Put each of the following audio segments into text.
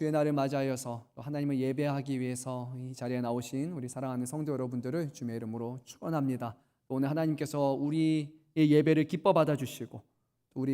주의 날을 맞이하여서 또 하나님을 예배하기 위해서 이 자리에 나오신 우리 사랑하는 성도 여러분들을 주의 이름으로 축원합니다. 또 오늘 하나님께서 우리의 예배를 기뻐 받아주시고 또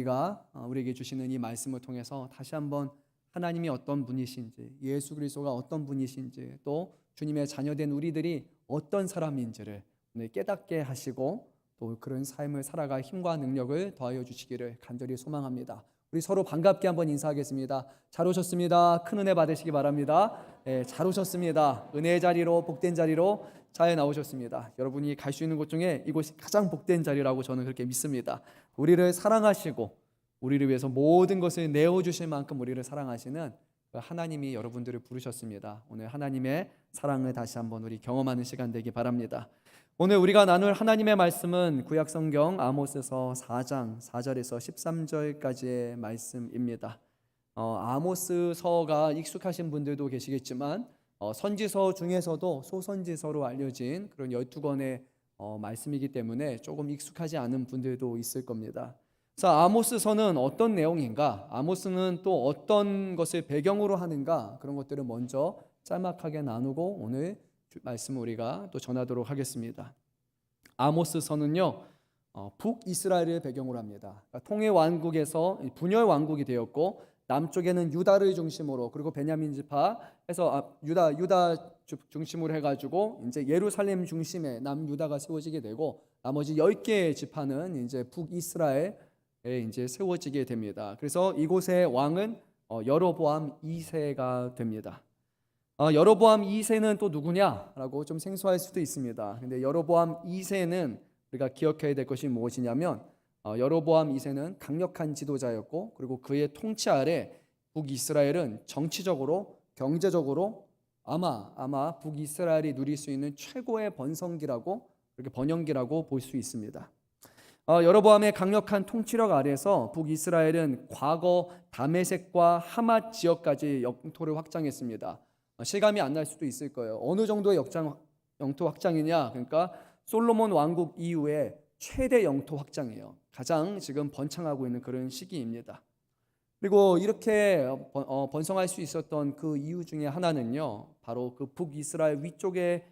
우리에게 주시는 이 말씀을 통해서 다시 한번 하나님이 어떤 분이신지, 예수 그리스도가 어떤 분이신지, 또 주님의 자녀된 우리들이 어떤 사람인지를 오늘 깨닫게 하시고 또 그런 삶을 살아갈 힘과 능력을 더하여 주시기를 간절히 소망합니다. 우리 서로 반갑게 한번 인사하겠습니다. 잘 오셨습니다. 큰 은혜 받으시기 바랍니다. 잘 오셨습니다. 은혜의 자리로, 복된 자리로 잘 나오셨습니다. 여러분이 갈 수 있는 곳 중에 이곳이 가장 복된 자리라고 저는 그렇게 믿습니다. 우리를 사랑하시고 우리를 위해서 모든 것을 내어주실 만큼 우리를 사랑하시는 하나님이 여러분들을 부르셨습니다. 오늘 하나님의 사랑을 다시 한번 우리 경험하는 시간 되기 바랍니다. 오늘 우리가 나눌 하나님의 말씀은 구약성경 아모스서 4장 4절에서 13절까지의 말씀입니다. 아모스서가 익숙하신 분들도 계시겠지만 선지서 중에서도 소선지서로 알려진 그런 12권의 말씀이기 때문에 조금 익숙하지 않은 분들도 있을 겁니다. 자, 아모스서는 어떤 내용인가? 아모스는 또 어떤 것을 배경으로 하는가? 그런 것들을 먼저 짤막하게 나누고 오늘 말씀을 우리가 또 전하도록 하겠습니다. 아모스서는요, 북이스라엘을 배경으로 합니다. 그러니까 통일 왕국에서 분열 왕국이 되었고 남쪽에는 유다를 중심으로 그리고 베냐민 지파에서 유다 중심으로 해가지고 이제 예루살렘 중심에 남유다가 세워지게 되고 나머지 10개의 지파는 이제 북이스라엘에 이제 세워지게 됩니다. 그래서 이곳의 왕은 여로보암 2세가 됩니다. 여로보암 2세는 또 누구냐라고 좀 생소할 수도 있습니다. 근데 여로보암 2세는 우리가 기억해야 될 것이 무엇이냐면 여로보암 2세는 강력한 지도자였고 그리고 그의 통치 아래 북이스라엘은 정치적으로 경제적으로 아마 북이스라엘이 누릴 수 있는 최고의 번영기라고 볼 수 있습니다. 여로보암의 강력한 통치력 아래서 북이스라엘은 과거 다메섹과 하맛 지역까지 영토를 확장했습니다. 실감이 안 날 수도 있을 거예요. 어느 정도의 영토 확장이냐? 그러니까 솔로몬 왕국 이후에 최대 영토 확장이에요. 가장 지금 번창하고 있는 그런 시기입니다. 그리고 이렇게 번성할 수 있었던 그 이유 중에 하나는요, 바로 그 북이스라엘 위쪽에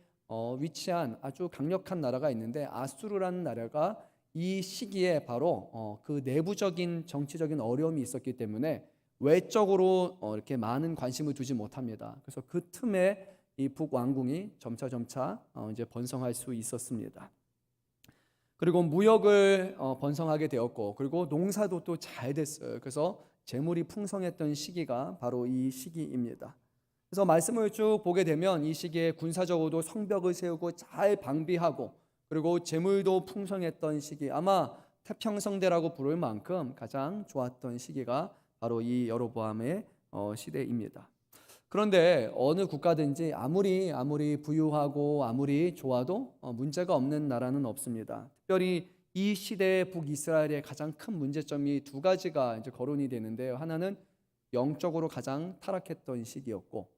위치한 아주 강력한 나라가 있는데 아수르라는 나라가 이 시기에 바로 그 내부적인 정치적인 어려움이 있었기 때문에 외적으로 이렇게 많은 관심을 두지 못합니다. 그래서 그 틈에 이 북왕궁이 점차 이제 번성할 수 있었습니다. 그리고 무역을 번성하게 되었고 그리고 농사도 또 잘 됐어요. 그래서 재물이 풍성했던 시기가 바로 이 시기입니다. 그래서 말씀을 쭉 보게 되면 이 시기에 군사적으로도 성벽을 세우고 잘 방비하고 그리고 재물도 풍성했던 시기, 아마 태평성대라고 부를 만큼 가장 좋았던 시기가 바로 이 여로보암의 시대입니다. 그런데 어느 국가든지 아무리 부유하고 아무리 좋아도 문제가 없는 나라는 없습니다. 특별히 이 시대의 북이스라엘의 가장 큰 문제점이 두 가지가 이제 거론이 되는데요. 하나는 영적으로 가장 타락했던 시기였고,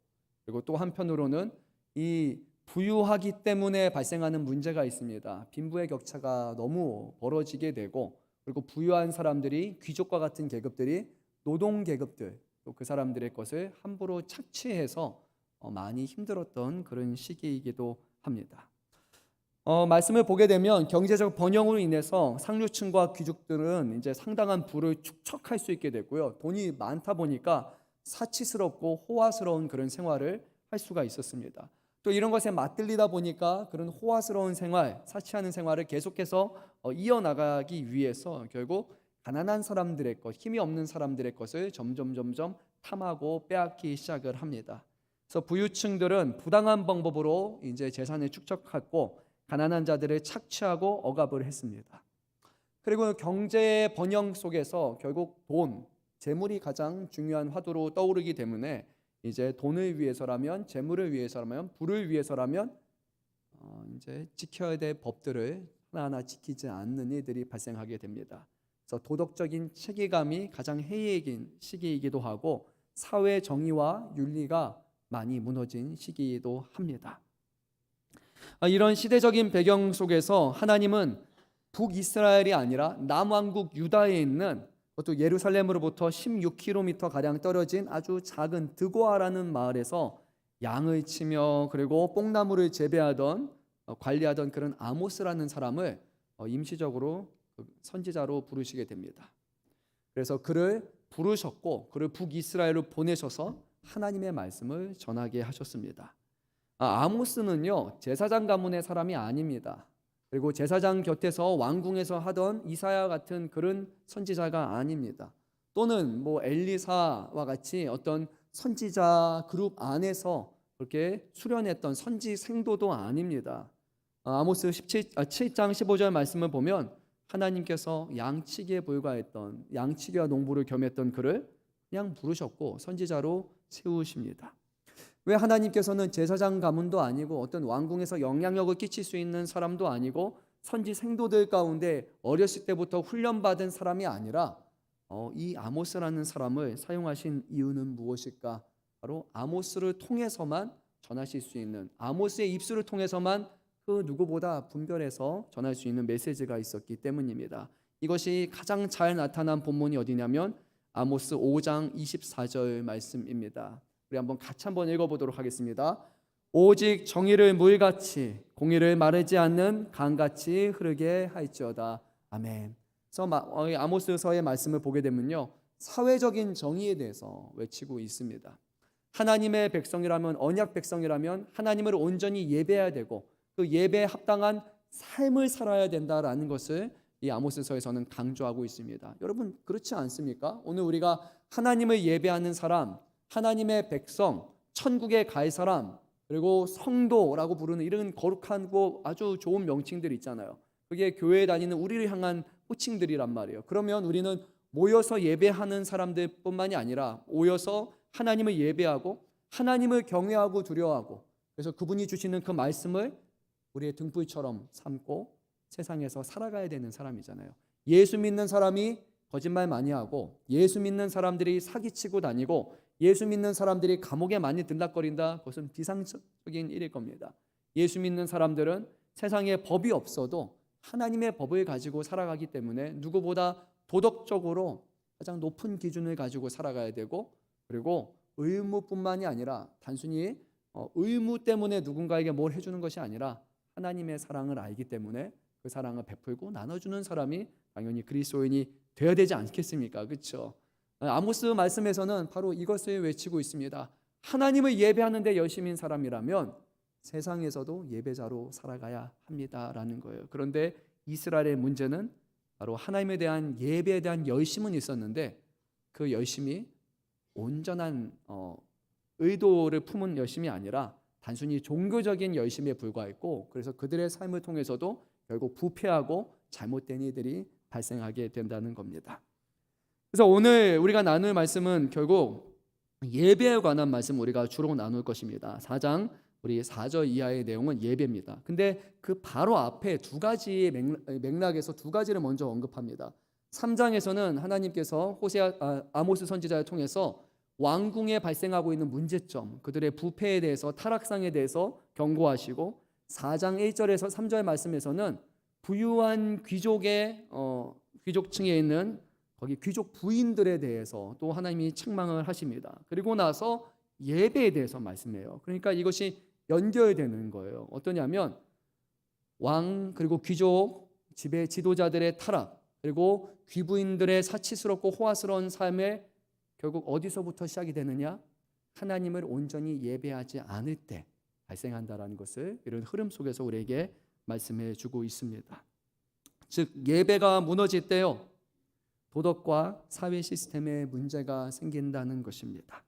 그리고 또 한편으로는 이 부유하기 때문에 발생하는 문제가 있습니다. 빈부의 격차가 너무 벌어지게 되고, 그리고 부유한 사람들이 귀족과 같은 계급들이 노동 계급들 또 그 사람들의 것을 함부로 착취해서 많이 힘들었던 그런 시기이기도 합니다. 말씀을 보게 되면 경제적 번영으로 인해서 상류층과 귀족들은 이제 상당한 부를 축적할 수 있게 됐고요. 돈이 많다 보니까 사치스럽고 호화스러운 그런 생활을 할 수가 있었습니다. 또 이런 것에 맞들리다 보니까 그런 호화스러운 생활, 사치하는 생활을 계속해서 이어나가기 위해서 결국 가난한 사람들의 것, 힘이 없는 사람들의 것을 점점 탐하고 빼앗기 시작을 합니다. 그래서 부유층들은 부당한 방법으로 이제 재산을 축적하고 가난한 자들을 착취하고 억압을 했습니다. 그리고 경제의 번영 속에서 결국 돈, 재물이 가장 중요한 화두로 떠오르기 때문에 이제 돈을 위해서라면, 재물을 위해서라면, 부를 위해서라면 이제 지켜야 될 법들을 하나하나 지키지 않는 일들이 발생하게 됩니다. 그래서 도덕적인 체계감이 가장 해이해진 시기이기도 하고 사회 정의와 윤리가 많이 무너진 시기이기도 합니다. 이런 시대적인 배경 속에서 하나님은 북이스라엘이 아니라 남왕국 유다에 있는 그것도 예루살렘으로부터 16km 가량 떨어진 아주 작은 드고아라는 마을에서 양을 치며 그리고 뽕나무를 재배하던 관리하던 그런 아모스라는 사람을 임시적으로 선지자로 부르시게 됩니다. 그래서 그를 부르셨고 그를 북이스라엘로 보내셔서 하나님의 말씀을 전하게 하셨습니다. 아모스는요, 제사장 가문의 사람이 아닙니다. 그리고 제사장 곁에서 왕궁에서 하던 이사야 같은 그런 선지자가 아닙니다. 또는 뭐 엘리사와 같이 어떤 선지자 그룹 안에서 그렇게 수련했던 선지 생도도 아닙니다. 아모스 7장 15절 말씀을 보면 하나님께서 양치기에 불과했던, 양치기와 농부를 겸했던 그를 그냥 부르셨고 선지자로 세우십니다. 왜 하나님께서는 제사장 가문도 아니고 어떤 왕궁에서 영향력을 끼칠 수 있는 사람도 아니고 선지 생도들 가운데 어렸을 때부터 훈련받은 사람이 아니라 이 아모스라는 사람을 사용하신 이유는 무엇일까? 바로 아모스를 통해서만 전하실 수 있는, 아모스의 입술을 통해서만 그 누구보다 분별해서 전할 수 있는 메시지가 있었기 때문입니다. 이것이 가장 잘 나타난 본문이 어디냐면 아모스 5장 24절 말씀입니다. 우리 같이 한번 읽어보도록 하겠습니다. 오직 정의를 물같이 공의를 마르지 않는 강같이 흐르게 할지어다. 아멘. 그래서 아모스서의 말씀을 보게 되면요, 사회적인 정의에 대해서 외치고 있습니다. 하나님의 백성이라면, 언약 백성이라면 하나님을 온전히 예배해야 되고 그 예배에 합당한 삶을 살아야 된다라는 것을 이 아모스서에서는 강조하고 있습니다. 여러분 그렇지 않습니까? 오늘 우리가 하나님을 예배하는 사람, 하나님의 백성, 천국에 갈 사람, 그리고 성도라고 부르는 이런 거룩하고 아주 좋은 명칭들이 있잖아요. 그게 교회에 다니는 우리를 향한 호칭들이란 말이에요. 그러면 우리는 모여서 예배하는 사람들뿐만이 아니라 모여서 하나님을 예배하고 하나님을 경외하고 두려워하고 그래서 그분이 주시는 그 말씀을 우리의 등불처럼 삼고 세상에서 살아가야 되는 사람이잖아요. 예수 믿는 사람이 거짓말 많이 하고 예수 믿는 사람들이 사기치고 다니고 예수 믿는 사람들이 감옥에 많이 들락거린다. 그것은 비상적인 일일 겁니다. 예수 믿는 사람들은 세상에 법이 없어도 하나님의 법을 가지고 살아가기 때문에 누구보다 도덕적으로 가장 높은 기준을 가지고 살아가야 되고 그리고 의무뿐만이 아니라 단순히 의무 때문에 누군가에게 뭘 해주는 것이 아니라 하나님의 사랑을 알기 때문에 그 사랑을 베풀고 나눠주는 사람이 당연히 그리스도인이 되어야 되지 않겠습니까? 그렇죠? 아모스 말씀에서는 바로 이것을 외치고 있습니다. 하나님을 예배하는데 열심인 사람이라면 세상에서도 예배자로 살아가야 합니다라는 거예요. 그런데 이스라엘의 문제는 바로 하나님에 대한 예배에 대한 열심은 있었는데 그 열심이 온전한 의도를 품은 열심이 아니라 단순히 종교적인 열심에 불과했고 그래서 그들의 삶을 통해서도 결국 부패하고 잘못된 일들이 발생하게 된다는 겁니다. 그래서 오늘 우리가 나눌 말씀은 결국 예배에 관한 말씀 우리가 주로 나눌 것입니다. 4장 우리 4절 이하의 내용은 예배입니다. 근데 그 바로 앞에 두 가지의 맥락에서 두 가지를 먼저 언급합니다. 3장에서는 하나님께서 아모스 선지자를 통해서 왕궁에 발생하고 있는 문제점, 그들의 부패에 대해서 타락상에 대해서 경고하시고 4장 1절에서 3절 말씀에서는 부유한 귀족층에 있는 거기 귀족 부인들에 대해서 또 하나님이 책망을 하십니다. 그리고 나서 예배에 대해서 말씀해요. 그러니까 이것이 연결되는 거예요. 어떠냐면 왕 그리고 귀족 지배 지도자들의 타락 그리고 귀부인들의 사치스럽고 호화스러운 삶에 결국 어디서부터 시작이 되느냐? 하나님을 온전히 예배하지 않을 때 발생한다라는 것을 이런 흐름 속에서 우리에게 말씀해 주고 있습니다. 즉 예배가 무너질 때요 도덕과 사회 시스템에 문제가 생긴다는 것입니다.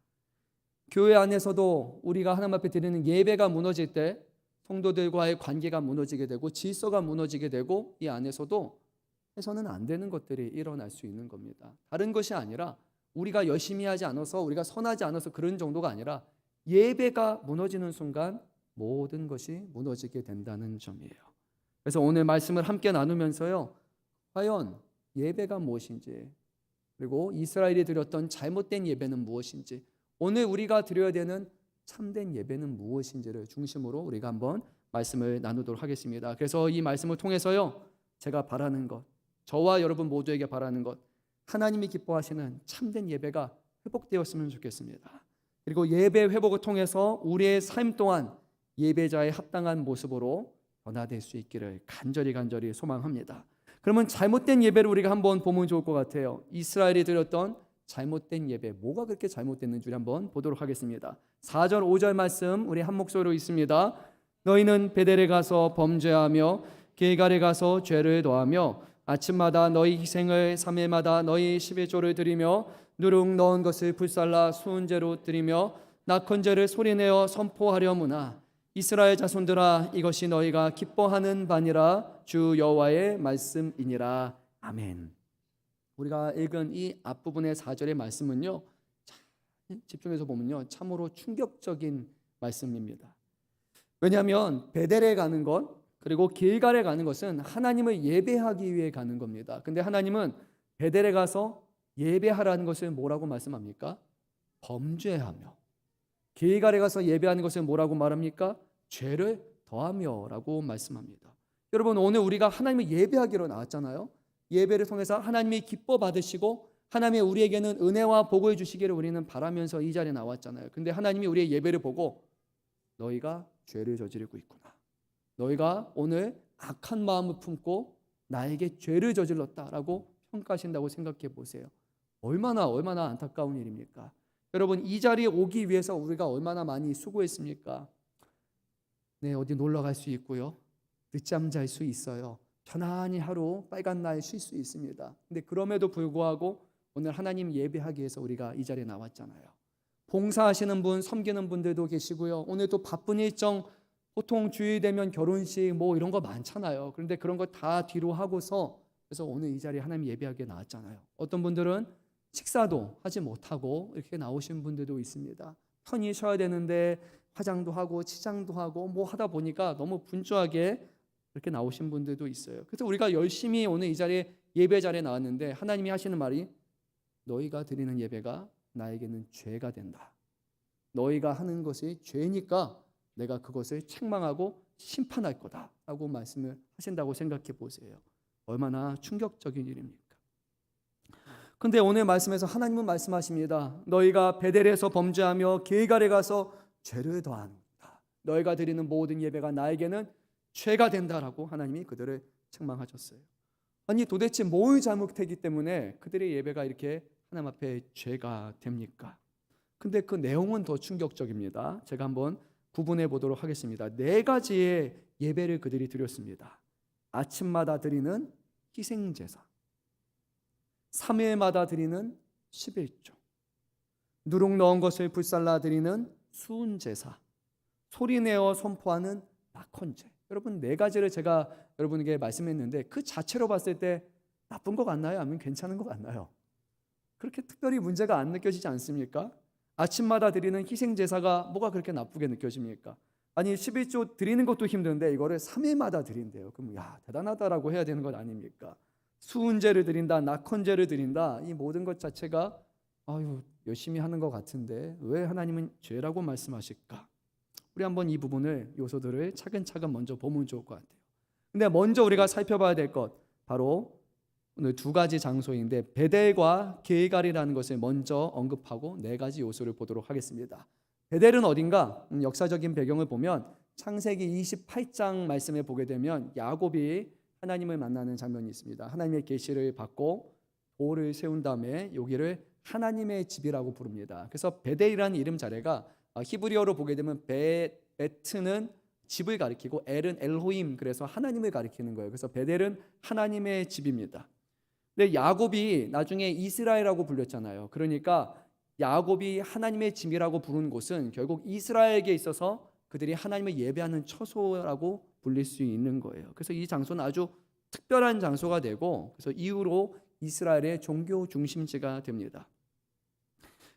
교회 안에서도 우리가 하나님 앞에 드리는 예배가 무너질 때 성도들과의 관계가 무너지게 되고 질서가 무너지게 되고 이 안에서도 해서는 안 되는 것들이 일어날 수 있는 겁니다. 다른 것이 아니라 우리가 열심히 하지 않아서 우리가 선하지 않아서 그런 정도가 아니라 예배가 무너지는 순간 모든 것이 무너지게 된다는 점이에요. 그래서 오늘 말씀을 함께 나누면서요 과연 예배가 무엇인지 그리고 이스라엘이 드렸던 잘못된 예배는 무엇인지 오늘 우리가 드려야 되는 참된 예배는 무엇인지를 중심으로 우리가 한번 말씀을 나누도록 하겠습니다. 그래서 이 말씀을 통해서요 제가 바라는 것 저와 여러분 모두에게 바라는 것 하나님이 기뻐하시는 참된 예배가 회복되었으면 좋겠습니다. 그리고 예배 회복을 통해서 우리의 삶 또한 예배자의 합당한 모습으로 변화될 수 있기를 간절히 소망합니다. 그러면 잘못된 예배를 우리가 한번 보면 좋을 것 같아요. 이스라엘이 드렸던 잘못된 예배, 뭐가 그렇게 잘못됐는지 한번 보도록 하겠습니다. 4절 5절 말씀 우리 한 목소리로 있습니다. 너희는 베델에 가서 범죄하며 길갈에 가서 죄를 더하며 아침마다 너희 희생을 3일마다 너희 11조를 드리며 누룩 넣은 것을 불살라 수은제로 드리며 낙헌제를 소리내어 선포하려무나 이스라엘 자손들아 이것이 너희가 기뻐하는 바니라 주 여호와의 말씀이니라. 아멘. 우리가 읽은 이 앞부분의 4절의 말씀은요, 집중해서 보면요 참으로 충격적인 말씀입니다. 왜냐하면 베델에 가는 것 그리고 길갈에 가는 것은 하나님을 예배하기 위해 가는 겁니다. 근데 하나님은 베델에 가서 예배하라는 것을 뭐라고 말씀합니까? 범죄하며. 길갈에 가서 예배하는 것을 뭐라고 말합니까? 죄를 더하며 라고 말씀합니다. 여러분, 오늘 우리가 하나님을 예배하기로 나왔잖아요. 예배를 통해서 하나님이 기뻐 받으시고 하나님이 우리에게는 은혜와 복을 주시기를 우리는 바라면서 이 자리에 나왔잖아요. 근데 하나님이 우리의 예배를 보고 너희가 죄를 저지르고 있구나, 너희가 오늘 악한 마음을 품고 나에게 죄를 저질렀다라고 평가하신다고 생각해 보세요. 얼마나 안타까운 일입니까? 여러분, 이 자리에 오기 위해서 우리가 얼마나 많이 수고했습니까? 네, 어디 놀러 갈 수 있고요, 늦잠 잘 수 있어요, 편안히 하루 빨간 날 쉴 수 있습니다. 근데 그럼에도 불구하고 오늘 하나님 예배하기 위해서 우리가 이 자리에 나왔잖아요. 봉사하시는 분, 섬기는 분들도 계시고요, 오늘 또 바쁜 일정, 보통 주일 되면 결혼식 뭐 이런 거 많잖아요. 그런데 그런 거 다 뒤로 하고서 그래서 오늘 이 자리에 하나님 예배하기에 나왔잖아요. 어떤 분들은 식사도 하지 못하고 이렇게 나오신 분들도 있습니다. 편히 쉬어야 되는데 화장도 하고 치장도 하고 뭐 하다 보니까 너무 분주하게 이렇게 나오신 분들도 있어요. 그래서 우리가 열심히 오늘 이 자리에 예배 자리에 나왔는데 하나님이 하시는 말이 너희가 드리는 예배가 나에게는 죄가 된다. 너희가 하는 것이 죄니까 내가 그것을 책망하고 심판할 거다 라고 말씀을 하신다고 생각해 보세요. 얼마나 충격적인 일입니까? 근데 오늘 말씀에서 하나님은 말씀하십니다. 너희가 베델에서 범죄하며 길갈에 가서 죄를 더한다. 너희가 드리는 모든 예배가 나에게는 죄가 된다라고 하나님이 그들을 책망하셨어요. 아니 도대체 뭘 잘못했기 때문에 그들의 예배가 이렇게 하나님 앞에 죄가 됩니까? 근데 그 내용은 더 충격적입니다. 제가 한번 구분해 보도록 하겠습니다. 4가지의 예배를 그들이 드렸습니다. 아침마다 드리는 희생제사, 3일마다 드리는 11조, 누룩 넣은 것을 불살라 드리는 수은제사, 소리내어 선포하는 낙헌제. 여러분 4가지를 제가 여러분에게 말씀했는데 그 자체로 봤을 때 나쁜 것 같나요? 아니면 괜찮은 것 같나요? 그렇게 특별히 문제가 안 느껴지지 않습니까? 아침마다 드리는 희생제사가 뭐가 그렇게 나쁘게 느껴집니까? 아니 11조 드리는 것도 힘든데 이거를 3일마다 드린대요. 그럼 야 대단하다라고 해야 되는 것 아닙니까? 수은제를 드린다, 낙헌제를 드린다, 이 모든 것 자체가 아유 열심히 하는 것 같은데 왜 하나님은 죄라고 말씀하실까? 우리 한번 이 부분을 요소들을 차근차근 먼저 보면 좋을 것 같아요. 근데 먼저 우리가 살펴봐야 될 것 바로 오늘 2가지 장소인데 베델과 길갈이라는 것을 먼저 언급하고 4가지 요소를 보도록 하겠습니다. 베델은 어딘가? 역사적인 배경을 보면 창세기 28장 말씀에 보게 되면 야곱이 하나님을 만나는 장면이 있습니다. 하나님의 계시를 받고 돌을 세운 다음에 여기를 하나님의 집이라고 부릅니다. 그래서 베델이라는 이름 자체가 히브리어로 보게 되면 베트는 집을 가리키고 엘은 엘호임, 그래서 하나님을 가리키는 거예요. 그래서 베델은 하나님의 집입니다. 근데 야곱이 나중에 이스라엘이라고 불렸잖아요. 그러니까 야곱이 하나님의 집이라고 부른 곳은 결국 이스라엘에게 있어서 그들이 하나님을 예배하는 처소라고 불릴 수 있는 거예요. 그래서 이 장소는 아주 특별한 장소가 되고 그래서 이후로 이스라엘의 종교 중심지가 됩니다.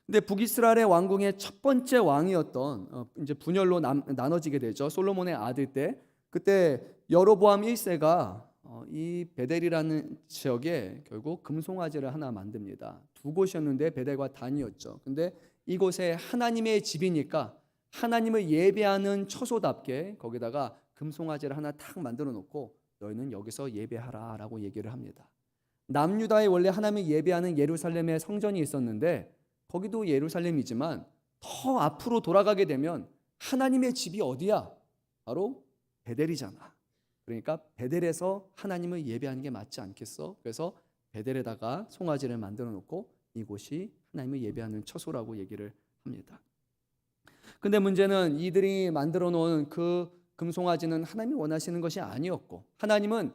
근데 북이스라엘의 왕궁의 첫 번째 왕이었던 이제 분열로 나눠지게 되죠. 솔로몬의 아들 때 그때 여로보암 1세가 이 베델이라는 지역에 결국 금송아지를 하나 만듭니다. 2곳이었는데 베델과 단이었죠. 근데 이곳에 하나님의 집이니까 하나님을 예배하는 처소답게 거기다가 금송아지를 하나 탁 만들어 놓고 너희는 여기서 예배하라 라고 얘기를 합니다. 남유다에 원래 하나님을 예배하는 예루살렘에 성전이 있었는데 거기도 예루살렘이지만 더 앞으로 돌아가게 되면 하나님의 집이 어디야? 바로 베델이잖아. 그러니까 베델에서 하나님을 예배하는 게 맞지 않겠어? 그래서 베델에다가 송아지를 만들어 놓고 이곳이 하나님을 예배하는 처소라고 얘기를 합니다. 근데 문제는 이들이 만들어 놓은 그 금송아지는 하나님이 원하시는 것이 아니었고, 하나님은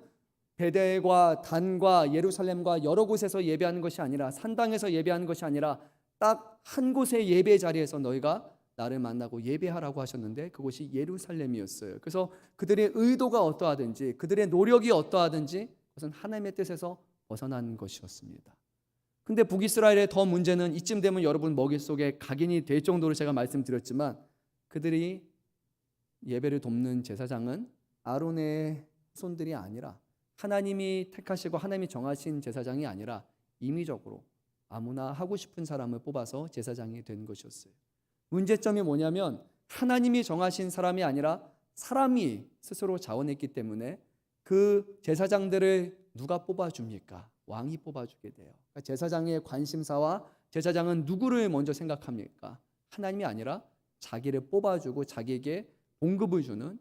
베델과 단과 예루살렘과 여러 곳에서 예배하는 것이 아니라, 산당에서 예배하는 것이 아니라 딱 한 곳의 예배 자리에서 너희가 나를 만나고 예배하라고 하셨는데 그곳이 예루살렘이었어요. 그래서 그들의 의도가 어떠하든지 그들의 노력이 어떠하든지 그것은 하나님의 뜻에서 벗어난 것이었습니다. 근데 북이스라엘의 더 문제는, 이쯤 되면 여러분 머릿속에 각인이 될 정도로 제가 말씀드렸지만, 그들이 예배를 돕는 제사장은 아론의 손들이 아니라, 하나님이 택하시고 하나님이 정하신 제사장이 아니라 임의적으로 아무나 하고 싶은 사람을 뽑아서 제사장이 된 것이었어요. 문제점이 뭐냐면 하나님이 정하신 사람이 아니라 사람이 스스로 자원했기 때문에 그 제사장들을 누가 뽑아줍니까? 왕이 뽑아주게 돼요. 그러니까 제사장의 관심사와 제사장은 누구를 먼저 생각합니까? 하나님이 아니라 자기를 뽑아주고 자기에게 봉급을 주는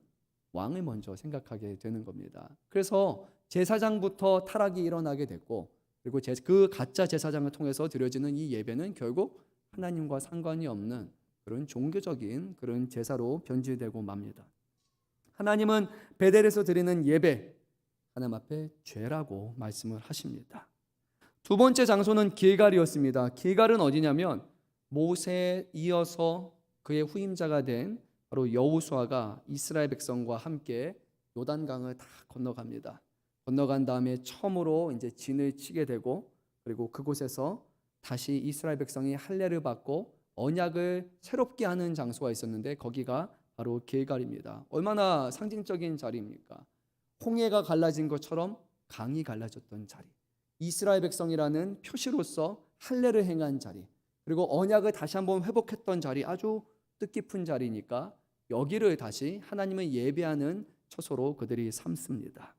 왕을 먼저 생각하게 되는 겁니다. 그래서 제사장부터 타락이 일어나게 됐고, 그리고 그 가짜 제사장을 통해서 드려지는 이 예배는 결국 하나님과 상관이 없는 그런 종교적인 그런 제사로 변질되고 맙니다. 하나님은 베델에서 드리는 예배, 하나님 앞에 죄라고 말씀을 하십니다. 두 번째 장소는 길갈이었습니다. 길갈은 어디냐면 모세에 이어서 그의 후임자가 된 바로 여호수아가 이스라엘 백성과 함께 요단강을 다 건너갑니다. 건너간 다음에 처음으로 이제 진을 치게 되고, 그리고 그곳에서 다시 이스라엘 백성이 할례를 받고 언약을 새롭게 하는 장소가 있었는데 거기가 바로 길갈입니다. 얼마나 상징적인 자리입니까? 홍해가 갈라진 것처럼 강이 갈라졌던 자리, 이스라엘 백성이라는 표시로서 할례를 행한 자리, 그리고 언약을 다시 한번 회복했던 자리, 아주 뜻깊은 자리니까 여기를 다시 하나님을 예배하는 처소로 그들이 삼습니다.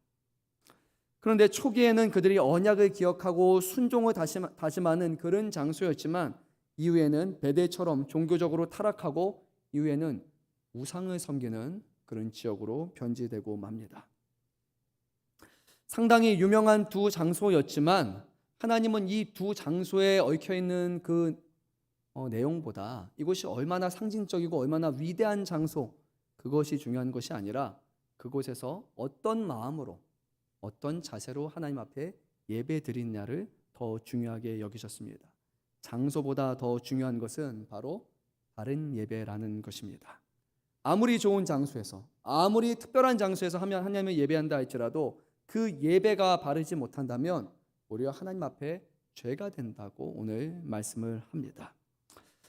그런데 초기에는 그들이 언약을 기억하고 순종을 다짐하는 그런 장소였지만 이후에는 베델처럼 종교적으로 타락하고 이후에는 우상을 섬기는 그런 지역으로 변질되고 맙니다. 상당히 유명한 두 장소였지만 하나님은 이 두 장소에 얽혀있는 그 내용보다 이곳이 얼마나 상징적이고 얼마나 위대한 장소, 그것이 중요한 것이 아니라 그곳에서 어떤 마음으로 어떤 자세로 하나님 앞에 예배 드리느냐를 더 중요하게 여기셨습니다. 장소보다 더 중요한 것은 바로 바른 예배라는 것입니다. 아무리 좋은 장소에서, 아무리 특별한 장소에서 하나님을 예배한다 할지라도 그 예배가 바르지 못한다면 오히려 하나님 앞에 죄가 된다고 오늘 말씀을 합니다.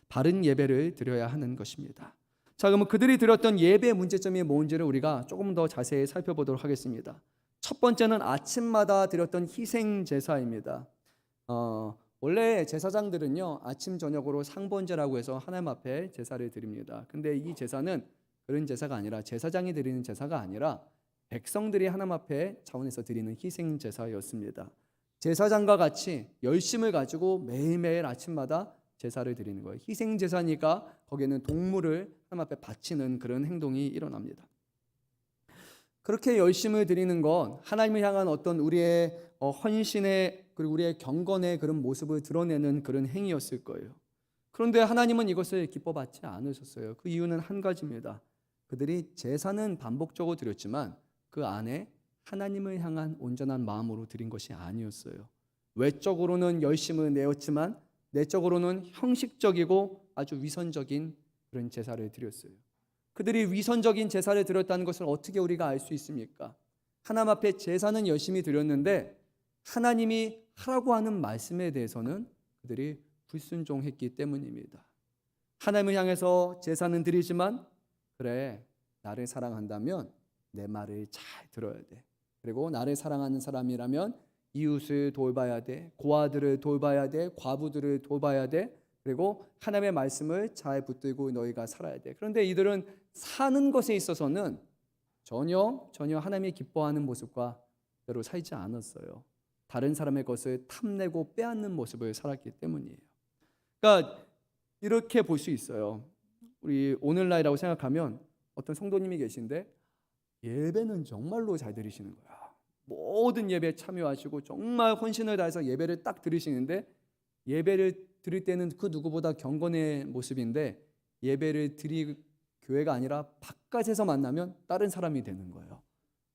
바른 예배를 드려야 하는 것입니다. 자, 그러면 그들이 드렸던 예배의 문제점이 뭔지를 우리가 조금 더 자세히 살펴보도록 하겠습니다. 첫 번째는 아침마다 드렸던 희생 제사입니다. 원래 제사장들은요, 아침 저녁으로 상번제라고 해서 하나님 앞에 제사를 드립니다. 근데 이 제사는 그런 제사가 아니라, 제사장이 드리는 제사가 아니라 백성들이 하나님 앞에 차원에서 드리는 희생 제사였습니다. 제사장과 같이 열심을 가지고 매일매일 아침마다 제사를 드리는 거예요. 희생 제사니까 거기에는 동물을 하나님 앞에 바치는 그런 행동이 일어납니다. 그렇게 열심을 드리는 건 하나님을 향한 어떤 우리의 헌신의, 그리고 우리의 경건의 그런 모습을 드러내는 그런 행위였을 거예요. 그런데 하나님은 이것을 기뻐받지 않으셨어요. 그 이유는 한 가지입니다. 그들이 제사는 반복적으로 드렸지만 그 안에 하나님을 향한 온전한 마음으로 드린 것이 아니었어요. 외적으로는 열심을 내었지만 내적으로는 형식적이고 아주 위선적인 그런 제사를 드렸어요. 그들이 위선적인 제사를 드렸다는 것을 어떻게 우리가 알 수 있습니까? 하나님 앞에 제사는 열심히 드렸는데 하나님이 하라고 하는 말씀에 대해서는 그들이 불순종했기 때문입니다. 하나님을 향해서 제사는 드리지만, 그래, 나를 사랑한다면 내 말을 잘 들어야 돼. 그리고 나를 사랑하는 사람이라면 이웃을 돌봐야 돼, 고아들을 돌봐야 돼, 과부들을 돌봐야 돼, 그리고 하나님의 말씀을 잘 붙들고 너희가 살아야 돼. 그런데 이들은 사는 것에 있어서는 전혀 하나님이 기뻐하는 모습과 대로 살지 않았어요. 다른 사람의 것을 탐내고 빼앗는 모습을 살았기 때문이에요. 그러니까 이렇게 볼 수 있어요. 우리 오늘날이라고 생각하면 어떤 성도님이 계신데 예배는 정말로 잘 드리시는 거야. 모든 예배에 참여하시고 정말 헌신을 다해서 예배를 딱 드리시는데, 예배를 드릴 때는 그 누구보다 경건의 모습인데 예배를 드릴 교회가 아니라 바깥에서 만나면 다른 사람이 되는 거예요.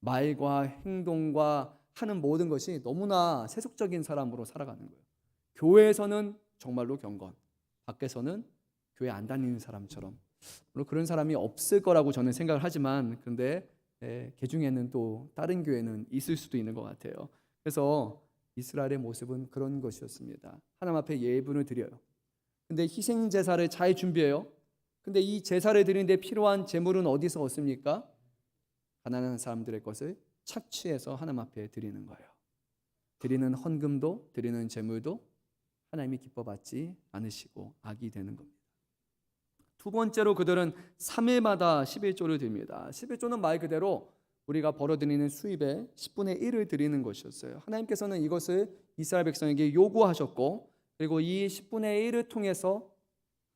말과 행동과 하는 모든 것이 너무나 세속적인 사람으로 살아가는 거예요. 교회에서는 정말로 경건, 밖에서는 교회 안 다니는 사람처럼. 물론 그런 사람이 없을 거라고 저는 생각을 하지만, 근데 개 중에는 또 다른 교회는 있을 수도 있는 것 같아요. 그래서 이스라엘의 모습은 그런 것이었습니다. 하나님 앞에 예물을 드려요. 근데 희생 제사를 잘 준비해요. 근데 이 제사를 드리는데 필요한 제물은 어디서 얻습니까? 가난한 사람들의 것을 착취해서 하나님 앞에 드리는 거예요. 드리는 헌금도, 드리는 제물도 하나님이 기뻐받지 않으시고 악이 되는 겁니다. 두 번째로 그들은 3일마다 11조를 드립니다. 11조는 말 그대로 우리가 벌어들이는 수입의 10분의 1을 드리는 것이었어요. 하나님께서는 이것을 이스라엘 백성에게 요구하셨고, 그리고 이 10분의 1을 통해서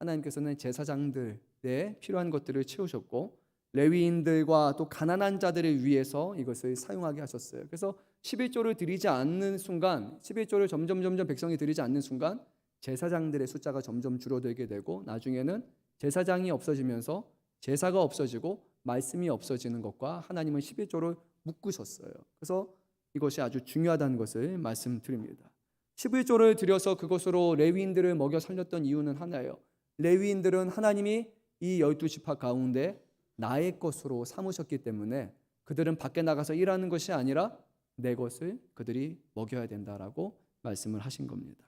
하나님께서는 제사장들의 필요한 것들을 채우셨고, 레위인들과 또 가난한 자들을 위해서 이것을 사용하게 하셨어요. 그래서 11조를 드리지 않는 순간, 11조를 점점 백성이 드리지 않는 순간 제사장들의 숫자가 점점 줄어들게 되고, 나중에는 제사장이 없어지면서 제사가 없어지고 말씀이 없어지는 것과 하나님은 11조를 묶으셨어요. 그래서 이것이 아주 중요하다는 것을 말씀드립니다. 11조를 드려서 그것으로 레위인들을 먹여 살렸던 이유는 하나예요. 레위인들은 하나님이 이 12지파 가운데 나의 것으로 삼으셨기 때문에 그들은 밖에 나가서 일하는 것이 아니라 내 것을 그들이 먹여야 된다라고 말씀을 하신 겁니다.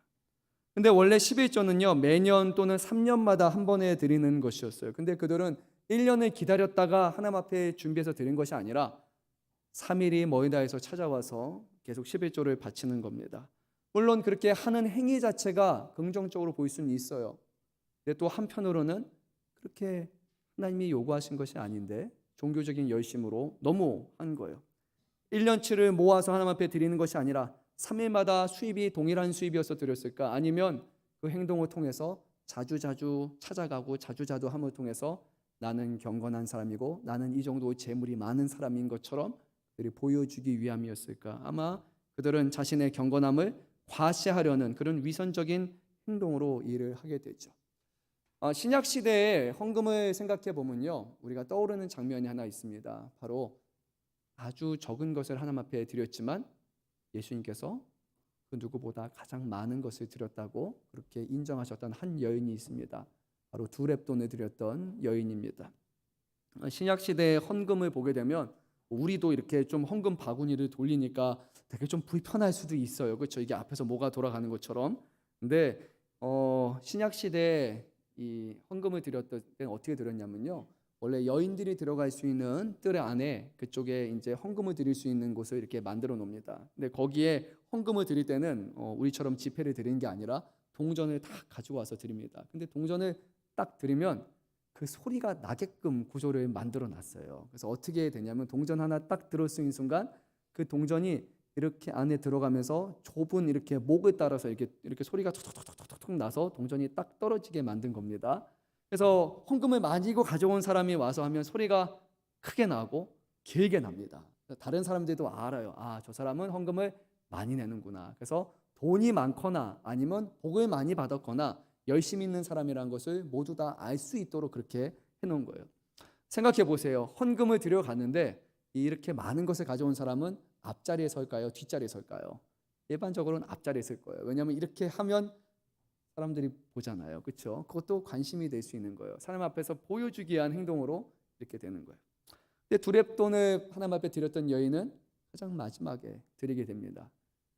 근데 원래 11조는요, 매년 또는 3년마다 한 번에 드리는 것이었어요. 근데 그들은 1년을 기다렸다가 하나님 앞에 준비해서 드린 것이 아니라 3일이 멀다 해서 찾아와서 계속 11조를 바치는 겁니다. 물론 그렇게 하는 행위 자체가 긍정적으로 보일 수는 있어요. 근데 또 한편으로는 그렇게 하나님이 요구하신 것이 아닌데 종교적인 열심으로 너무 한 거예요. 1년치를 모아서 하나님 앞에 드리는 것이 아니라 3일마다 수입이 동일한 수입이어서 드렸을까? 아니면 그 행동을 통해서 자주자주 찾아가고 자주자주 함을 통해서 나는 경건한 사람이고 나는 이 정도 재물이 많은 사람인 것처럼 그들이 보여주기 위함이었을까? 아마 그들은 자신의 경건함을 과시하려는 그런 위선적인 행동으로 일을 하게 되죠. 신약 시대의 헌금을 생각해 보면요, 우리가 떠오르는 장면이 하나 있습니다. 바로 아주 적은 것을 하나님 앞에 드렸지만 예수님께서 그 누구보다 가장 많은 것을 드렸다고 그렇게 인정하셨던 한 여인이 있습니다. 바로 2렙돈을 드렸던 여인입니다. 신약 시대의 헌금을 보게 되면 우리도 이렇게 좀 헌금 바구니를 돌리니까 되게 좀 불편할 수도 있어요. 그렇죠? 이게 앞에서 뭐가 돌아가는 것처럼. 근데 신약 시대에 이 헌금을 드렸을 때는 어떻게 드렸냐면요, 원래 여인들이 들어갈 수 있는 뜰 안에 그쪽에 이제 헌금을 드릴 수 있는 곳을 이렇게 만들어 놓습니다. 근데 거기에 헌금을 드릴 때는 우리처럼 지폐를 드리는 게 아니라 동전을 다 가지고 와서 드립니다. 근데 동전을 딱 드리면 그 소리가 나게끔 구조를 만들어 놨어요. 그래서 어떻게 되냐면 동전 하나 딱 들을 수 있는 순간 그 동전이 이렇게 안에 들어가면서 좁은 이렇게 목을 따라서 이렇게 소리가 톡톡톡톡톡 나서 동전이 딱 떨어지게 만든 겁니다. 그래서 헌금을 많이 가져온 사람이 와서 하면 소리가 크게 나고 길게 납니다. 다른 사람들도 알아요. 저 사람은 헌금을 많이 내는구나. 그래서 돈이 많거나 아니면 복을 많이 받았거나 열심히 있는 사람이라는 것을 모두 다 알 수 있도록 그렇게 해놓은 거예요. 생각해 보세요. 헌금을 들여갔는데 이렇게 많은 것을 가져온 사람은 앞자리에 설까요? 뒷자리에 설까요? 일반적으로는 앞자리에 설 거예요. 왜냐하면 이렇게 하면 사람들이 보잖아요. 그렇죠? 그것도 관심이 될 수 있는 거예요. 사람 앞에서 보여주기 위한 행동으로 이렇게 되는 거예요. 근데 2렙돈을 하나님 앞에 드렸던 여인은 가장 마지막에 드리게 됩니다.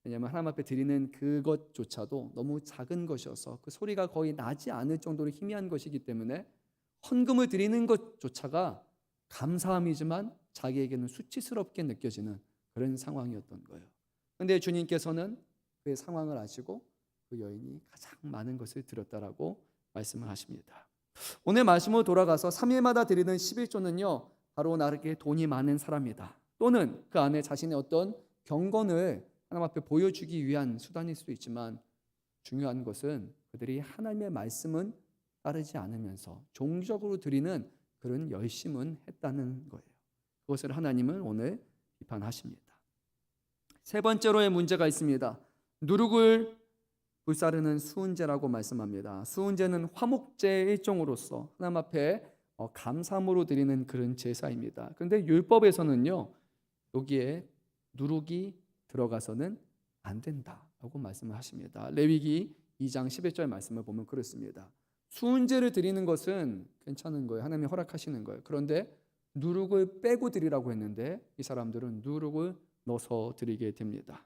왜냐하면 하나님 앞에 드리는 그것조차도 너무 작은 것이어서 그 소리가 거의 나지 않을 정도로 희미한 것이기 때문에 헌금을 드리는 것조차가 감사함이지만 자기에게는 수치스럽게 느껴지는 그런 상황이었던 거예요. 그런데 주님께서는 그 상황을 아시고 그 여인이 가장 많은 것을 드렸다라고 말씀을 하십니다. 오늘 말씀으로 돌아가서 3일마다 드리는 11조는요, 바로 나에게 돈이 많은 사람이다, 또는 그 안에 자신의 어떤 경건을 하나님 앞에 보여주기 위한 수단일 수도 있지만 중요한 것은 그들이 하나님의 말씀은 따르지 않으면서 종교적으로 드리는 그런 열심은 했다는 거예요. 그것을 하나님은 오늘 비판하십니다. 세 번째로의 문제가 있습니다. 누룩을 불사르는 수은제라고 말씀합니다. 수은제는 화목제의 일종으로서 하나님 앞에 감사함으로 드리는 그런 제사입니다. 그런데 율법에서는요, 여기에 누룩이 들어가서는 안 된다라고 말씀을 하십니다. 레위기 2장 11절 말씀을 보면 그렇습니다. 수은제를 드리는 것은 괜찮은 거예요. 하나님이 허락하시는 거예요. 그런데 누룩을 빼고 드리라고 했는데 이 사람들은 누룩을 넣어서 드리게 됩니다.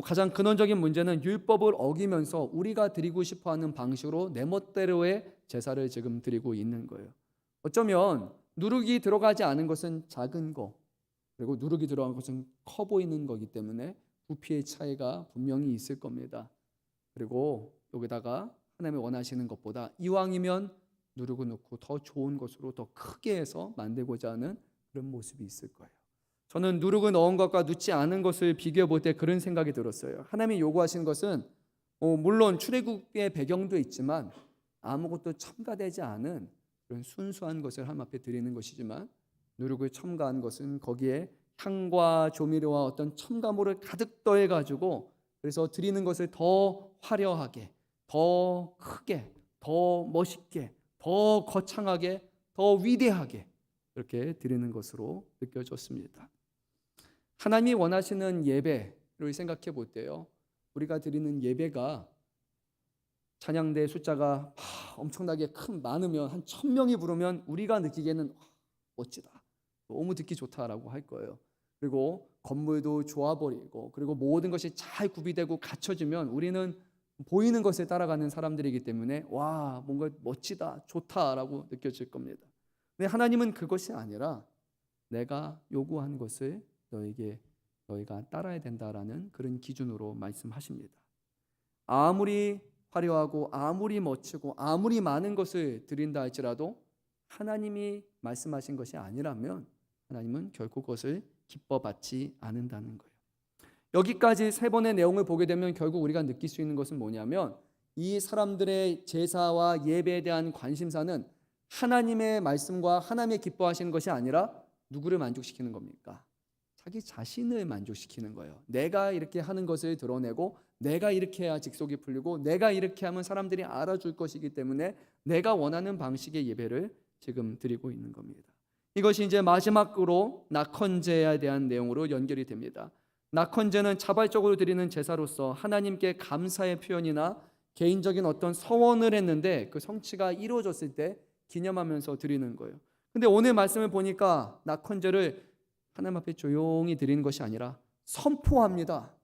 가장 근원적인 문제는 율법을 어기면서 우리가 드리고 싶어하는 방식으로 내 멋대로의 제사를 지금 드리고 있는 거예요. 어쩌면 누룩이 들어가지 않은 것은 작은 거, 그리고 누룩이 들어간 것은 커 보이는 거기 때문에 부피의 차이가 분명히 있을 겁니다. 그리고 여기다가 하나님이 원하시는 것보다 이왕이면 누룩을 넣고 더 좋은 것으로 더 크게 해서 만들고자 하는 그런 모습이 있을 거예요. 저는 누룩을 넣은 것과 넣지 않은 것을 비교해 볼 때 그런 생각이 들었어요. 하나님이 요구하시는 것은 물론 출애굽의 배경도 있지만 아무것도 첨가되지 않은 그런 순수한 것을 하나님 앞에 드리는 것이지만 누룩을 첨가한 것은 거기에 향과 조미료와 어떤 첨가물을 가득 더해가지고 그래서 드리는 것을 더 화려하게, 더 크게, 더 멋있게, 더 거창하게, 더 위대하게 이렇게 드리는 것으로 느껴졌습니다. 하나님이 원하시는 예배를 생각해 볼 때요, 우리가 드리는 예배가 찬양대 숫자가 엄청나게 많으면 한 1000명이 부르면 우리가 느끼기에는 멋지다, 너무 듣기 좋다라고 할 거예요. 그리고 건물도 좋아버리고 그리고 모든 것이 잘 구비되고 갖춰지면 우리는 보이는 것에 따라가는 사람들이기 때문에 와, 뭔가 멋지다, 좋다라고 느껴질 겁니다. 근데 하나님은 그것이 아니라 내가 요구한 것을 너희가 따라야 된다라는 그런 기준으로 말씀하십니다. 아무리 화려하고 아무리 멋지고 아무리 많은 것을 드린다 할지라도 하나님이 말씀하신 것이 아니라면 하나님은 결코 그것을 기뻐 받지 않는다는 거예요. 여기까지 세 번의 내용을 보게 되면 결국 우리가 느낄 수 있는 것은 뭐냐면 이 사람들의 제사와 예배에 대한 관심사는 하나님의 말씀과 하나님의 기뻐하시는 것이 아니라 누구를 만족시키는 겁니까? 자기 자신을 만족시키는 거예요. 내가 이렇게 하는 것을 드러내고 내가 이렇게 해야 직속이 풀리고 내가 이렇게 하면 사람들이 알아줄 것이기 때문에 내가 원하는 방식의 예배를 지금 드리고 있는 겁니다. 이것이 이제 마지막으로 낙헌제에 대한 내용으로 연결이 됩니다. 낙헌제는 자발적으로 드리는 제사로서 하나님께 감사의 표현이나 개인적인 어떤 서원을 했는데 그 성취가 이루어졌을 때 기념하면서 드리는 거예요. 근데 오늘 말씀을 보니까 낙헌제를 하나님 앞에 조용히 드리는 것이 아니라 선포합니다.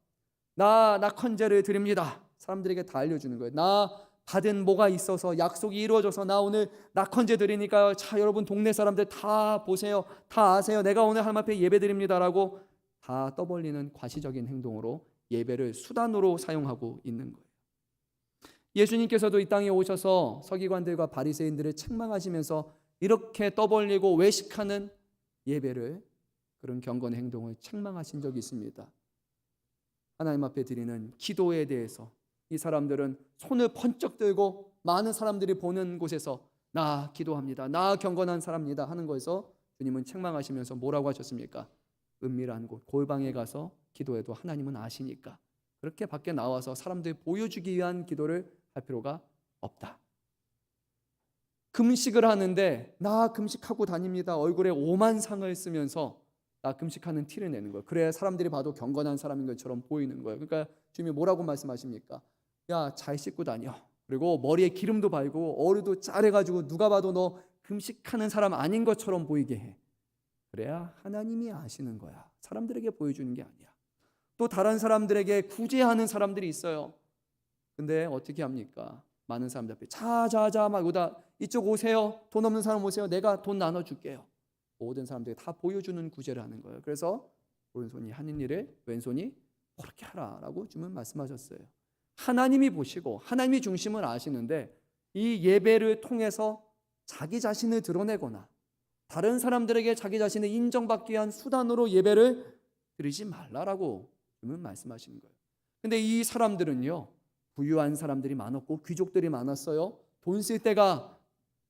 나 낙헌제를 드립니다. 사람들에게 다 알려주는 거예요. 나 받은 뭐가 있어서 약속이 이루어져서 나 오늘 낙헌제 드리니까요. 자, 여러분 동네 사람들 다 보세요. 다 아세요. 내가 오늘 하나님 앞에 예배 드립니다라고 다 떠벌리는 과시적인 행동으로 예배를 수단으로 사용하고 있는 거예요. 예수님께서도 이 땅에 오셔서 서기관들과 바리새인들을 책망하시면서 이렇게 떠벌리고 외식하는 예배를, 그런 경건의 행동을 책망하신 적이 있습니다. 하나님 앞에 드리는 기도에 대해서 이 사람들은 손을 번쩍 들고 많은 사람들이 보는 곳에서 나 기도합니다, 나 경건한 사람입니다 하는 거에서 주님은 책망하시면서 뭐라고 하셨습니까? 은밀한 곳 골방에 가서 기도해도 하나님은 아시니까 그렇게 밖에 나와서 사람들이 보여주기 위한 기도를 할 필요가 없다. 금식을 하는데 나 금식하고 다닙니다 얼굴에 오만 상을 쓰면서 나 금식하는 티를 내는 거예요. 그래야 사람들이 봐도 경건한 사람인 것처럼 보이는 거예요. 그러니까 주님이 뭐라고 말씀하십니까? 야, 잘 씻고 다녀. 그리고 머리에 기름도 바르고 어루도 짜래가지고 누가 봐도 너 금식하는 사람 아닌 것처럼 보이게 해. 그래야 하나님이 아시는 거야. 사람들에게 보여주는 게 아니야. 또 다른 사람들에게 구제하는 사람들이 있어요. 근데 어떻게 합니까? 많은 사람들 앞에 자자자 막 오다 이쪽 오세요. 돈 없는 사람 오세요. 내가 돈 나눠줄게요. 모든 사람들이 다 보여주는 구제를 하는 거예요. 그래서 오른손이 하는 일을 왼손이 그렇게 하라라고 주님은 말씀하셨어요. 하나님이 보시고 하나님이 중심을 아시는데 이 예배를 통해서 자기 자신을 드러내거나 다른 사람들에게 자기 자신을 인정받기 위한 수단으로 예배를 드리지 말라라고 그러면 말씀하시는 거예요. 근데 이 사람들은요, 부유한 사람들이 많았고 귀족들이 많았어요. 돈 쓸 때가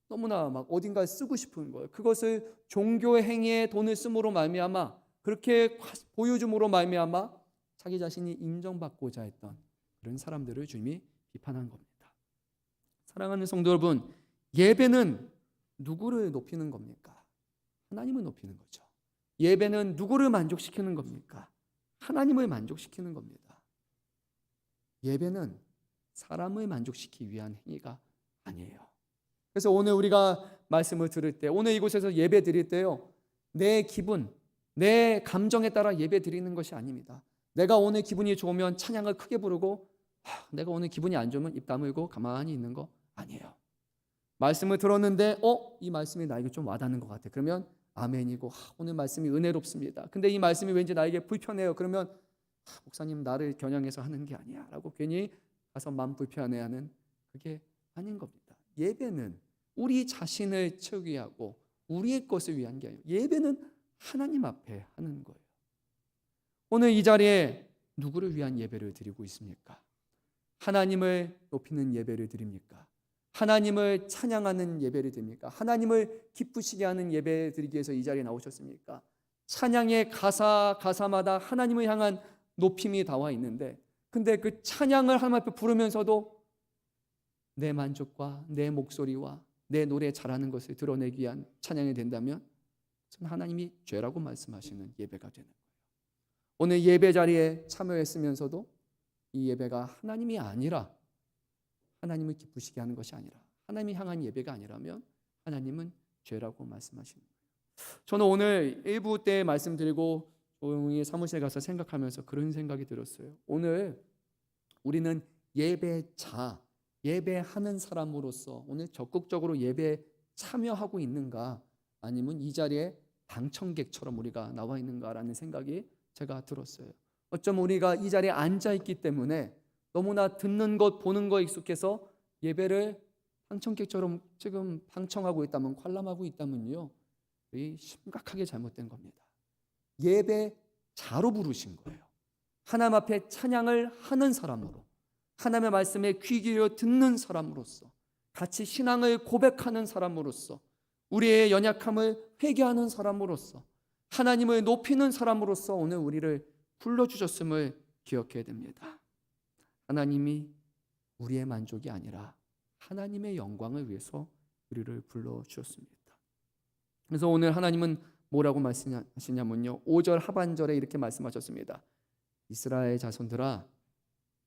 너무나 막 어딘가에 쓰고 싶은 거예요. 그것을 종교 행위에 돈을 쓰므로 말미암아, 그렇게 보여줌으로 말미암아 자기 자신이 인정받고자 했던 그런 사람들을 주님이 비판한 겁니다. 사랑하는 성도 여러분, 예배는 누구를 높이는 겁니까? 하나님을 높이는 거죠. 예배는 누구를 만족시키는 겁니까? 하나님을 만족시키는 겁니다. 예배는 사람을 만족시키기 위한 행위가 아니에요. 그래서 오늘 우리가 말씀을 들을 때, 오늘 이곳에서 예배 드릴 때요, 내 기분, 내 감정에 따라 예배 드리는 것이 아닙니다. 내가 오늘 기분이 좋으면 찬양을 크게 부르고, 내가 오늘 기분이 안 좋으면 입 다물고 가만히 있는 거 아니에요. 말씀을 들었는데 이 말씀이 나에게 좀 와닿는 것 같아. 그러면 아멘이고, 오늘 말씀이 은혜롭습니다. 근데 이 말씀이 왠지 나에게 불편해요. 그러면 목사님 나를 겨냥해서 하는 게 아니야 라고 괜히 가서 마음 불편해하는, 그게 아닌 겁니다. 예배는 우리 자신을 채우기 하고 우리의 것을 위한 게 아니에요. 예배는 하나님 앞에 하는 거예요. 오늘 이 자리에 누구를 위한 예배를 드리고 있습니까? 하나님을 높이는 예배를 드립니까? 하나님을 찬양하는 예배를 드립니까? 하나님을 기쁘시게 하는 예배 드리기 위해서 이 자리에 나오셨습니까? 찬양의 가사마다 하나님을 향한 높임이 나와 있는데, 근데 그 찬양을 하나님 앞에 부르면서도 내 만족과 내 목소리와 내 노래 잘하는 것을 드러내기 위한 찬양이 된다면 그건 하나님이 죄라고 말씀하시는 예배가 되는 거예요. 오늘 예배 자리에 참여했으면서도 이 예배가 하나님이 아니라, 하나님을 기쁘시게 하는 것이 아니라, 하나님이 향한 예배가 아니라면 하나님은 죄라고 말씀하시는 거예요. 저는 오늘 일부 때 말씀드리고 조용히 사무실 가서 생각하면서 그런 생각이 들었어요. 오늘 우리는 예배자, 예배하는 사람으로서 오늘 적극적으로 예배에 참여하고 있는가, 아니면 이 자리에 방청객처럼 우리가 나와 있는가라는 생각이 제가 들었어요. 어쩜 우리가 이 자리에 앉아있기 때문에 너무나 듣는 것, 보는 것 익숙해서 예배를 방청객처럼 지금 방청하고 있다면, 관람하고 있다면요, 이 심각하게 잘못된 겁니다. 예배자로 부르신 거예요. 하나님 앞에 찬양을 하는 사람으로, 하나님의 말씀에 귀 기울여 듣는 사람으로서, 같이 신앙을 고백하는 사람으로서, 우리의 연약함을 회개하는 사람으로서, 하나님을 높이는 사람으로서 오늘 우리를 불러주셨음을 기억해야 됩니다. 하나님이 우리의 만족이 아니라 하나님의 영광을 위해서 우리를 불러주셨습니다. 그래서 오늘 하나님은 뭐라고 말씀하시냐면요, 5절 하반절에 이렇게 말씀하셨습니다. 이스라엘 자손들아,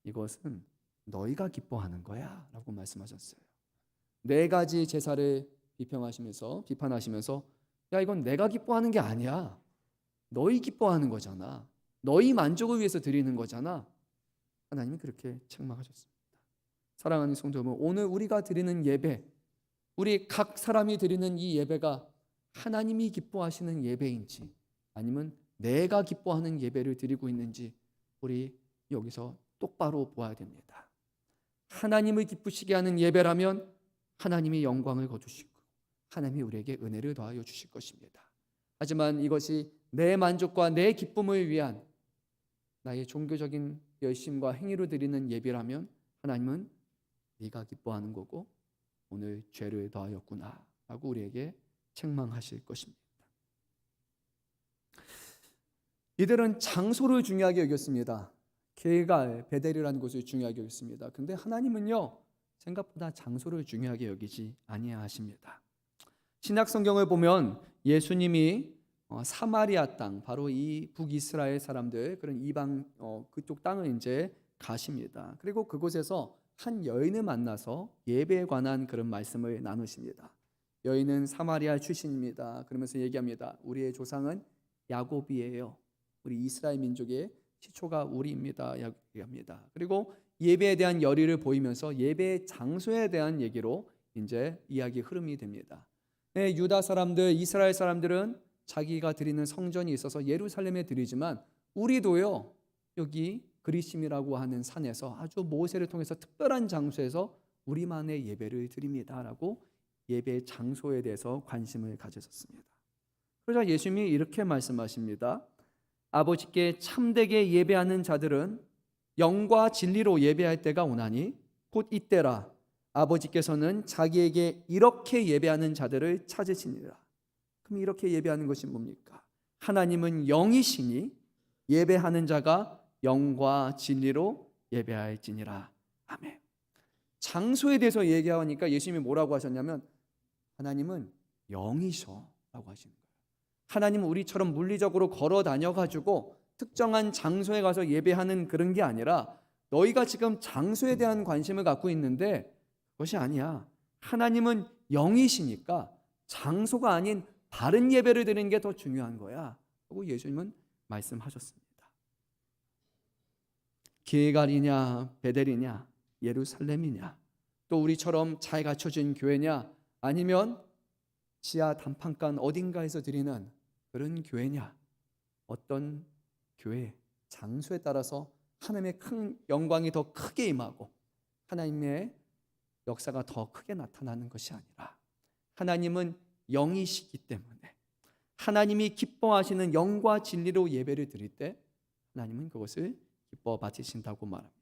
이것은 너희가 기뻐하는 거야 라고 말씀하셨어요. 4가지 제사를 비판하시면서 야, 이건 내가 기뻐하는 게 아니야, 너희 기뻐하는 거잖아, 너희 만족을 위해서 드리는 거잖아. 하나님이 그렇게 책망하셨습니다. 사랑하는 성도 여러분, 오늘 우리가 드리는 예배, 우리 각 사람이 드리는 이 예배가 하나님이 기뻐하시는 예배인지 아니면 내가 기뻐하는 예배를 드리고 있는지 우리 여기서 똑바로 보아야 됩니다. 하나님을 기쁘시게 하는 예배라면 하나님이 영광을 거두시고 하나님이 우리에게 은혜를 더하여 주실 것입니다. 하지만 이것이 내 만족과 내 기쁨을 위한 나의 종교적인 열심과 행위로 드리는 예배라면 하나님은 네가 기뻐하는 거고 오늘 죄를 더하였구나 라고 우리에게 책망하실 것입니다. 이들은 장소를 중요하게 여겼습니다. 길갈, 베델이라는 곳을 중요하게 여겼습니다. 근데 하나님은요, 생각보다 장소를 중요하게 여기지 아니하십니다. 신약 성경을 보면 예수님이 사마리아 땅, 바로 이 북이스라엘 사람들, 그런 이방 그쪽 땅을 이제 가십니다. 그리고 그곳에서 한 여인을 만나서 예배에 관한 그런 말씀을 나누십니다. 여인은 사마리아 출신입니다. 그러면서 얘기합니다. 우리의 조상은 야곱이에요. 우리 이스라엘 민족의 시초가 우리입니다. 얘기합니다. 그리고 예배에 대한 열의를 보이면서 예배 장소에 대한 얘기로 이제 이야기 흐름이 됩니다. 유다 사람들, 이스라엘 사람들은 자기가 드리는 성전이 있어서 예루살렘에 드리지만 우리도요, 여기 그리심이라고 하는 산에서 아주 모세를 통해서 특별한 장소에서 우리만의 예배를 드립니다라고 예배 장소에 대해서 관심을 가졌습니다. 그러자 예수님이 이렇게 말씀하십니다. 아버지께 참되게 예배하는 자들은 영과 진리로 예배할 때가 오나니 곧 이때라. 아버지께서는 자기에게 이렇게 예배하는 자들을 찾으시니라. 그럼 이렇게 예배하는 것이 뭡니까? 하나님은 영이시니 예배하는 자가 영과 진리로 예배할지니라. 아멘. 장소에 대해서 얘기하니까 예수님이 뭐라고 하셨냐면 하나님은 영이셔라고 하시는 거예요. 하나님은 우리처럼 물리적으로 걸어 다녀가지고 특정한 장소에 가서 예배하는 그런 게 아니라 너희가 지금 장소에 대한 관심을 갖고 있는데 그것이 아니야. 하나님은 영이시니까 장소가 아닌 다른 예배를 드리는 게 더 중요한 거야 하고 예수님은 말씀하셨습니다. 길갈이냐 베델이냐 예루살렘이냐 또 우리처럼 잘 갖춰진 교회냐 아니면 지하 단판간 어딘가에서 드리는 그런 교회냐, 어떤 교회 장소에 따라서 하나님의 큰 영광이 더 크게 임하고 하나님의 역사가 더 크게 나타나는 것이 아니라 하나님은 영이시기 때문에 하나님이 기뻐하시는 영과 진리로 예배를 드릴 때 하나님은 그것을 기뻐 받으신다고 말합니다.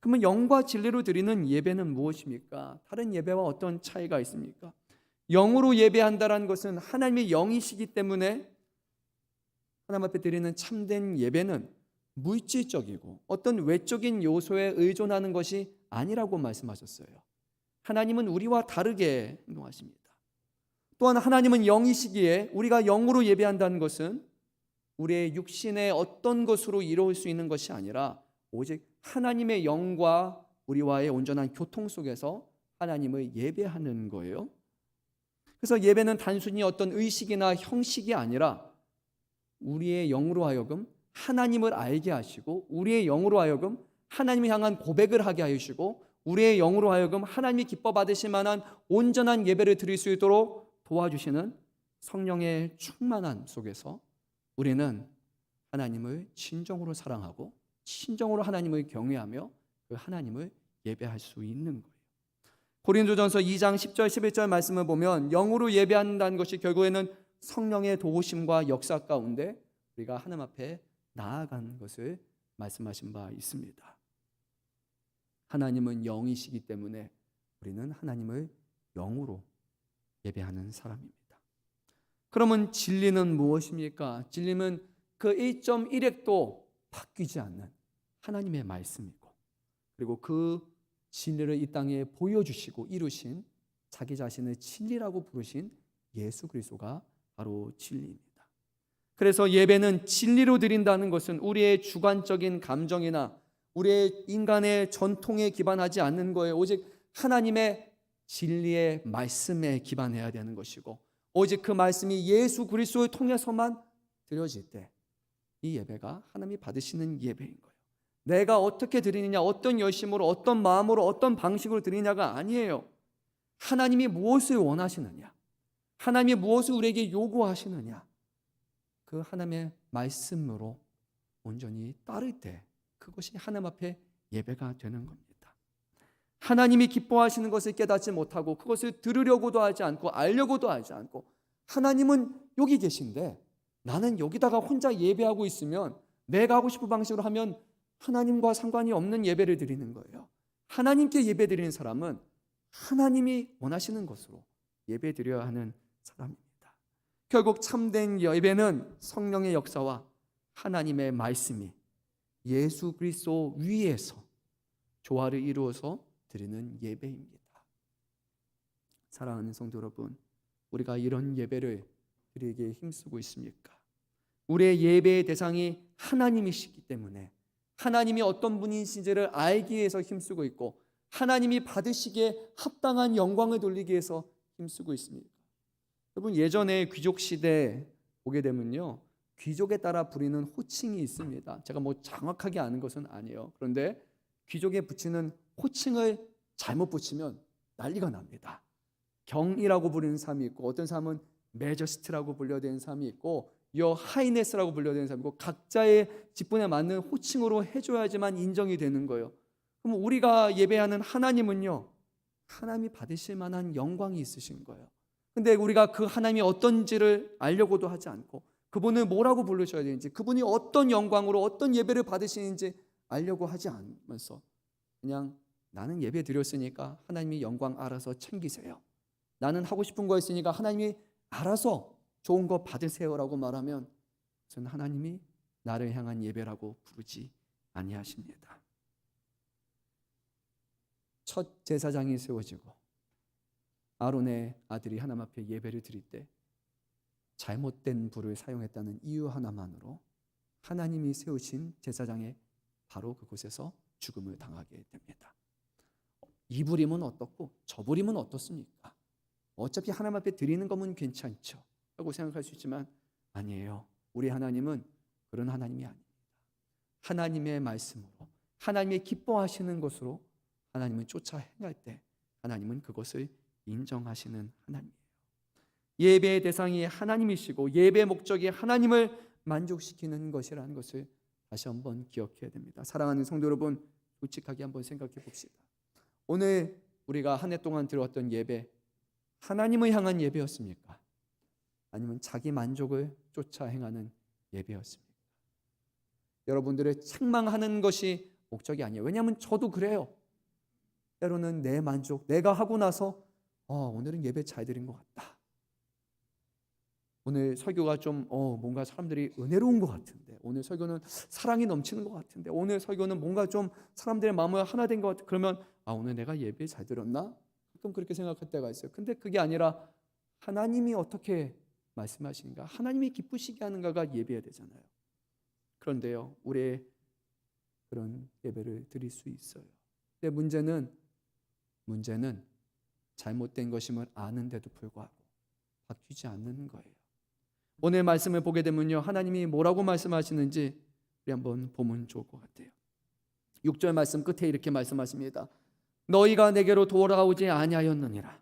그러면 영과 진리로 드리는 예배는 무엇입니까? 다른 예배와 어떤 차이가 있습니까? 영으로 예배한다는 것은 하나님의 영이시기 때문에 하나님 앞에 드리는 참된 예배는 물질적이고 어떤 외적인 요소에 의존하는 것이 아니라고 말씀하셨어요. 하나님은 우리와 다르게 행동하십니다. 또한 하나님은 영이시기에 우리가 영으로 예배한다는 것은 우리의 육신의 어떤 것으로 이루어질 수 있는 것이 아니라 오직 하나님의 영과 우리와의 온전한 교통 속에서 하나님을 예배하는 거예요. 그래서 예배는 단순히 어떤 의식이나 형식이 아니라 우리의 영으로 하여금 하나님을 알게 하시고 우리의 영으로 하여금 하나님을 향한 고백을 하게 하시고 우리의 영으로 하여금 하나님이 기뻐 받으실 만한 온전한 예배를 드릴 수 있도록 도와주시는 성령의 충만함 속에서 우리는 하나님을 진정으로 사랑하고 진정으로 하나님을 경외하며 그 하나님을 예배할 수 있는 거예요. 고린도전서 2장 10절 11절 말씀을 보면 영으로 예배한다는 것이 결국에는 성령의 도우심과 역사 가운데 우리가 하나님 앞에 나아가는 것을 말씀하신 바 있습니다. 하나님은 영이시기 때문에 우리는 하나님을 영으로 예배하는 사람입니다. 그러면 진리는 무엇입니까? 진리는 그 1.1핵도 바뀌지 않는 하나님의 말씀이고 그리고 그 진리를 이 땅에 보여주시고 이루신 자기 자신을 진리라고 부르신 예수 그리스도가 바로 진리입니다. 그래서 예배는 진리로 드린다는 것은 우리의 주관적인 감정이나 우리의 인간의 전통에 기반하지 않는 거예요. 오직 하나님의 진리의 말씀에 기반해야 되는 것이고 오직 그 말씀이 예수 그리스도를 통해서만 드려질 때 이 예배가 하나님이 받으시는 예배인 거예요. 내가 어떻게 드리느냐, 어떤 열심으로, 어떤 마음으로, 어떤 방식으로 드리냐가 아니에요. 하나님이 무엇을 원하시느냐, 하나님이 무엇을 우리에게 요구하시느냐, 그 하나님의 말씀으로 온전히 따를 때 그것이 하나님 앞에 예배가 되는 겁니다. 하나님이 기뻐하시는 것을 깨닫지 못하고 그것을 들으려고도 하지 않고 알려고도 하지 않고 하나님은 여기 계신데 나는 여기다가 혼자 예배하고 있으면 내가 하고 싶은 방식으로 하면 하나님과 상관이 없는 예배를 드리는 거예요. 하나님께 예배 드리는 사람은 하나님이 원하시는 것으로 예배 드려야 하는 사람입니다. 결국 참된 예배는 성령의 역사와 하나님의 말씀이 예수 그리스도 위에서 조화를 이루어서 드리는 예배입니다. 사랑하는 성도 여러분, 우리가 이런 예배를 드리기에 힘쓰고 있습니까? 우리의 예배의 대상이 하나님이시기 때문에 하나님이 어떤 분이신지를 알기 위해서 힘쓰고 있고 하나님이 받으시기에 합당한 영광을 돌리기 위해서 힘쓰고 있습니까? 여러분, 예전에 귀족 시대 보게 되면요, 귀족에 따라 부리는 호칭이 있습니다. 제가 뭐 정확하게 아는 것은 아니에요. 그런데 귀족에 붙이는 호칭을 잘못 붙이면 난리가 납니다. 경이라고 부르는 사람이 있고 어떤 사람은 메저스트라고 불려되는 사람이 있고 여 하이네스라고 불려되는 사람이고 각자의 직분에 맞는 호칭으로 해줘야지만 인정이 되는 거예요. 그럼 우리가 예배하는 하나님은요, 하나님이 받으실 만한 영광이 있으신 거예요. 근데 우리가 그 하나님이 어떤지를 알려고도 하지 않고 그분을 뭐라고 부르셔야 되는지, 그분이 어떤 영광으로 어떤 예배를 받으시는지 알려고 하지 않으면서 그냥 나는 예배 드렸으니까 하나님이 영광 알아서 챙기세요. 나는 하고 싶은 거 있으니까 하나님이 알아서 좋은 거 받으세요라고 말하면 그것은 하나님이 나를 향한 예배라고 부르지 아니하십니다. 첫 제사장이 세워지고 아론의 아들이 하나님 앞에 예배를 드릴 때 잘못된 불을 사용했다는 이유 하나만으로 하나님이 세우신 제사장의 바로 그곳에서 죽음을 당하게 됩니다. 이 불임은 어떻고 저 불임은 어떻습니까? 어차피 하나님 앞에 드리는 거면 괜찮죠 라고 생각할 수 있지만 아니에요. 우리 하나님은 그런 하나님이 아닙니다. 하나님의 말씀으로 하나님의 기뻐하시는 것으로 하나님은 쫓아 행할 때 하나님은 그것을 인정하시는 하나님이에요. 예배의 대상이 하나님이시고 예배의 목적이 하나님을 만족시키는 것이라는 것을 다시 한번 기억해야 됩니다. 사랑하는 성도 여러분, 솔직하게 한번 생각해 봅시다. 오늘 우리가 한 해 동안 들어왔던 예배, 하나님을 향한 예배였습니까? 아니면 자기 만족을 쫓아 행하는 예배였습니까? 여러분들을 책망하는 것이 목적이 아니에요. 왜냐하면 저도 그래요. 때로는 내 만족, 내가 하고 나서 오늘은 예배 잘 드린 것 같다. 오늘 설교가 좀 뭔가 사람들이 은혜로운 것 같은데, 오늘 설교는 사랑이 넘치는 것 같은데, 오늘 설교는 뭔가 좀 사람들의 마음을 하나 된 것 같아. 그러면 오늘 내가 예배 잘 드렸나? 가끔 그렇게 생각할 때가 있어요. 근데 그게 아니라 하나님이 어떻게 말씀하시는가, 하나님이 기쁘시게 하는가가 예배해야 되잖아요. 그런데요, 우리의 그런 예배를 드릴 수 있어요. 근데 문제는 잘못된 것임을 아는데도 불구하고 바뀌지 않는 거예요. 오늘 말씀을 보게 되면요, 하나님이 뭐라고 말씀하시는지 우리 한번 보면 좋을 것 같아요. 6절 말씀 끝에 이렇게 말씀하십니다. 너희가 내게로 돌아오지 아니하였느니라.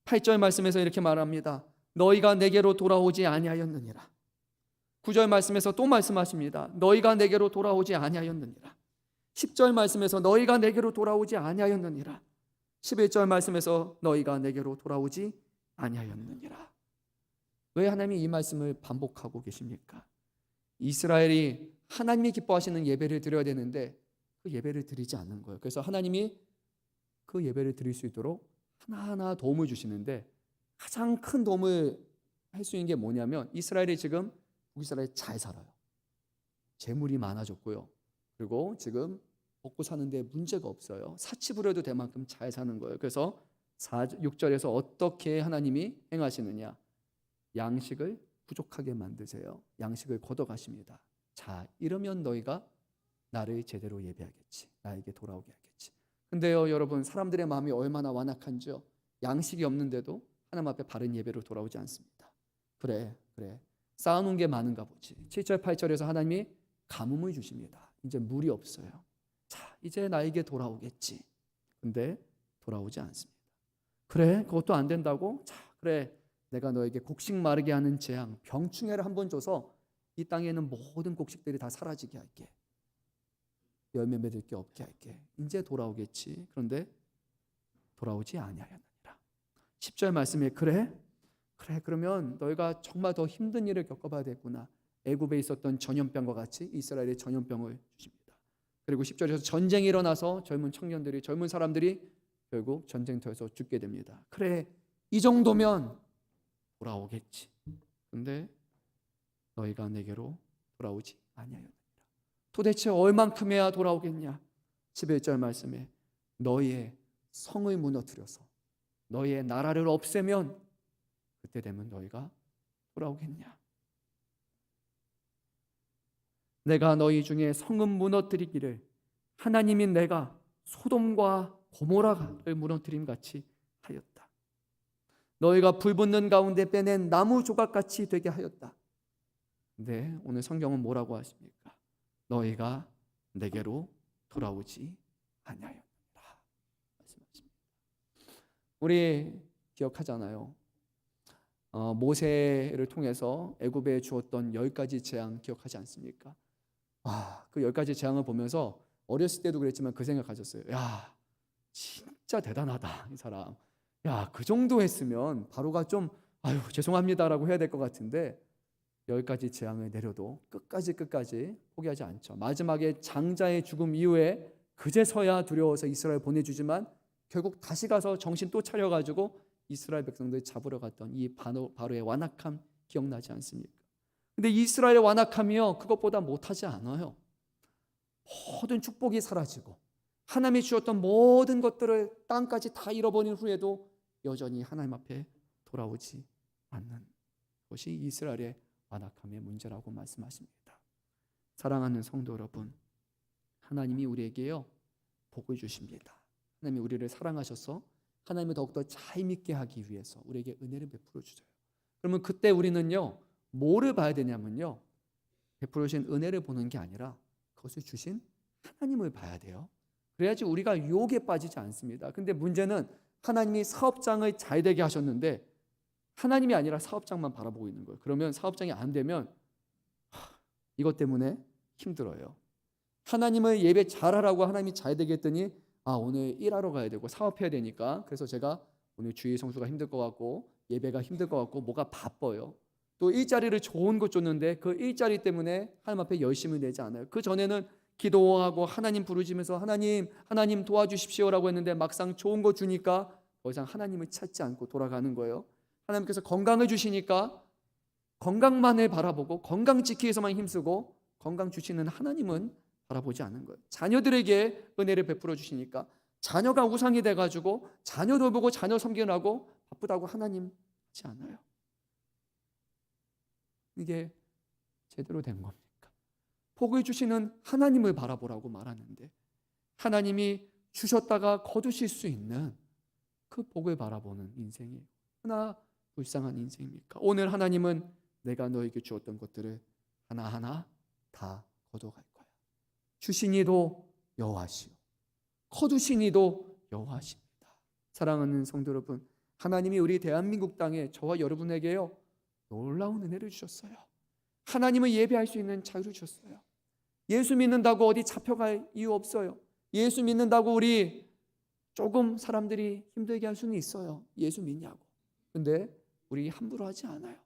8절 말씀에서 이렇게 말합니다. 너희가 내게로 돌아오지 아니하였느니라. 9절 말씀에서 또 말씀하십니다. 너희가 내게로 돌아오지 아니하였느니라. 10절 말씀에서 너희가 내게로 돌아오지 아니하였느니라. 11절 말씀에서 너희가 내게로 돌아오지 아니하였느니라. 왜 하나님이 이 말씀을 반복하고 계십니까? 이스라엘이 하나님이 기뻐하시는 예배를 드려야 되는데 그 예배를 드리지 않는 거예요. 그래서 하나님이 그 예배를 드릴 수 있도록 하나하나 도움을 주시는데, 가장 큰 도움을 할 수 있는 게 뭐냐면, 이스라엘이 지금 북이스라엘이 잘 살아요. 재물이 많아졌고요. 그리고 지금 먹고 사는데 문제가 없어요. 사치 부려도 될 만큼 잘 사는 거예요. 그래서 6절에서 어떻게 하나님이 행하시느냐, 양식을 부족하게 만드세요. 양식을 걷어가십니다. 자, 이러면 너희가 나를 제대로 예배하겠지, 나에게 돌아오게 하겠지. 근데요 여러분, 사람들의 마음이 얼마나 완악한지요. 양식이 없는데도 하나님 앞에 바른 예배로 돌아오지 않습니다. 그래 쌓아놓은 게 많은가 보지. 7절 8절에서 하나님이 가뭄을 주십니다. 이제 물이 없어요. 자, 이제 나에게 돌아오겠지. 근데 돌아오지 않습니다. 그래, 그것도 안 된다고? 자, 그래, 내가 너에게 곡식 마르게 하는 재앙, 병충해를 한번 줘서 이 땅에 있는 모든 곡식들이 다 사라지게 할게. 열매 맺을 게 없게 할게. 이제 돌아오겠지. 그런데 돌아오지 아니하였느니라. 10절 말씀에 그래 그러면 너희가 정말 더 힘든 일을 겪어봐야 되겠구나. 애굽에 있었던 전염병과 같이 이스라엘의 전염병을 주십니다. 그리고 10절에서 전쟁이 일어나서 젊은 사람들이 결국 전쟁터에서 죽게 됩니다. 그래, 이 정도면 돌아오겠지. 근데 너희가 내게로 돌아오지 아니하였느니라. 도대체 얼만큼해야 돌아오겠냐? 11절 말씀에 너희의 성을 무너뜨려서 너희의 나라를 없애면 그때 되면 너희가 돌아오겠냐? 내가 너희 중에 성은 무너뜨리기를 하나님인 내가 소돔과 고모라를 무너뜨림 같이 하였다. 너희가 불붙는 가운데 빼낸 나무 조각같이 되게 하였다. 근데 오늘 성경은 뭐라고 하십니까? 너희가 내게로 돌아오지 아니하였느니라 말씀하십니다. 우리 기억하잖아요. 모세를 통해서 애굽에 주었던 10가지 재앙 기억하지 않습니까? 그 10가지 재앙을 보면서 어렸을 때도 그랬지만 그 생각하셨어요. 야, 진짜 대단하다 이 사람. 야, 그 정도 했으면 바로가 좀 죄송합니다라고 해야 될 것 같은데 10가지 재앙을 내려도 끝까지 포기하지 않죠. 마지막에 장자의 죽음 이후에 그제서야 두려워서 이스라엘 보내주지만 결국 다시 가서 정신 또 차려가지고 이스라엘 백성들 잡으러 갔던 이 바로의 완악함 기억나지 않습니까? 근데 이스라엘의 완악함이요, 그것보다 못하지 않아요. 모든 축복이 사라지고 하나님이 주었던 모든 것들을 땅까지 다 잃어버린 후에도 여전히 하나님 앞에 돌아오지 않는 것이 이스라엘의 완악함의 문제라고 말씀하십니다. 사랑하는 성도 여러분, 하나님이 우리에게요 복을 주십니다. 하나님이 우리를 사랑하셔서 하나님을 더욱더 잘 믿게 하기 위해서 우리에게 은혜를 베풀어 주세요. 그러면 그때 우리는요 뭐를 봐야 되냐면요, 베풀어 주신 은혜를 보는 게 아니라 그것을 주신 하나님을 봐야 돼요. 그래야지 우리가 유혹에 빠지지 않습니다. 근데 문제는 하나님이 사업장을 잘 되게 하셨는데 하나님이 아니라 사업장만 바라보고 있는 거예요. 그러면 사업장이 안 되면 이것 때문에 힘들어요. 하나님을 예배 잘하라고 하나님이 잘 되게 했더니 오늘 일하러 가야 되고 사업해야 되니까 그래서 제가 오늘 주일 성수가 힘들 것 같고 예배가 힘들 것 같고 뭐가 바빠요. 또 일자리를 좋은 거 줬는데 그 일자리 때문에 하나님 앞에 열심을 내지 않아요. 그 전에는 기도하고 하나님 부르짖으면서 하나님 도와주십시오라고 했는데 막상 좋은 거 주니까 더 이상 하나님을 찾지 않고 돌아가는 거예요. 하나님께서 건강을 주시니까 건강만을 바라보고 건강 지키기 위해서만 힘쓰고 건강 주시는 하나님은 바라보지 않는 거예요. 자녀들에게 은혜를 베풀어 주시니까 자녀가 우상이 돼가지고 자녀 돌보고 자녀 섬기느라고 바쁘다고 하나님 하지 않아요. 이게 제대로 된 겁니까? 복을 주시는 하나님을 바라보라고 말하는데 하나님이 주셨다가 거두실 수 있는 그 복을 바라보는 인생이 하나 불쌍한 인생입니까? 오늘 하나님은 내가 너에게 주었던 것들을 하나하나 다 거둬갈 거야. 주신 이도 여호와시오, 거두신 이도 여호와십니다. 사랑하는 성도 여러분, 하나님이 우리 대한민국 땅에 저와 여러분에게요 놀라운 은혜를 주셨어요. 하나님을 예배할 수 있는 자유를 주셨어요. 예수 믿는다고 어디 잡혀갈 이유 없어요. 예수 믿는다고 우리 조금 사람들이 힘들게 할 수는 있어요. 예수 믿냐고. 근데 우리 함부로 하지 않아요.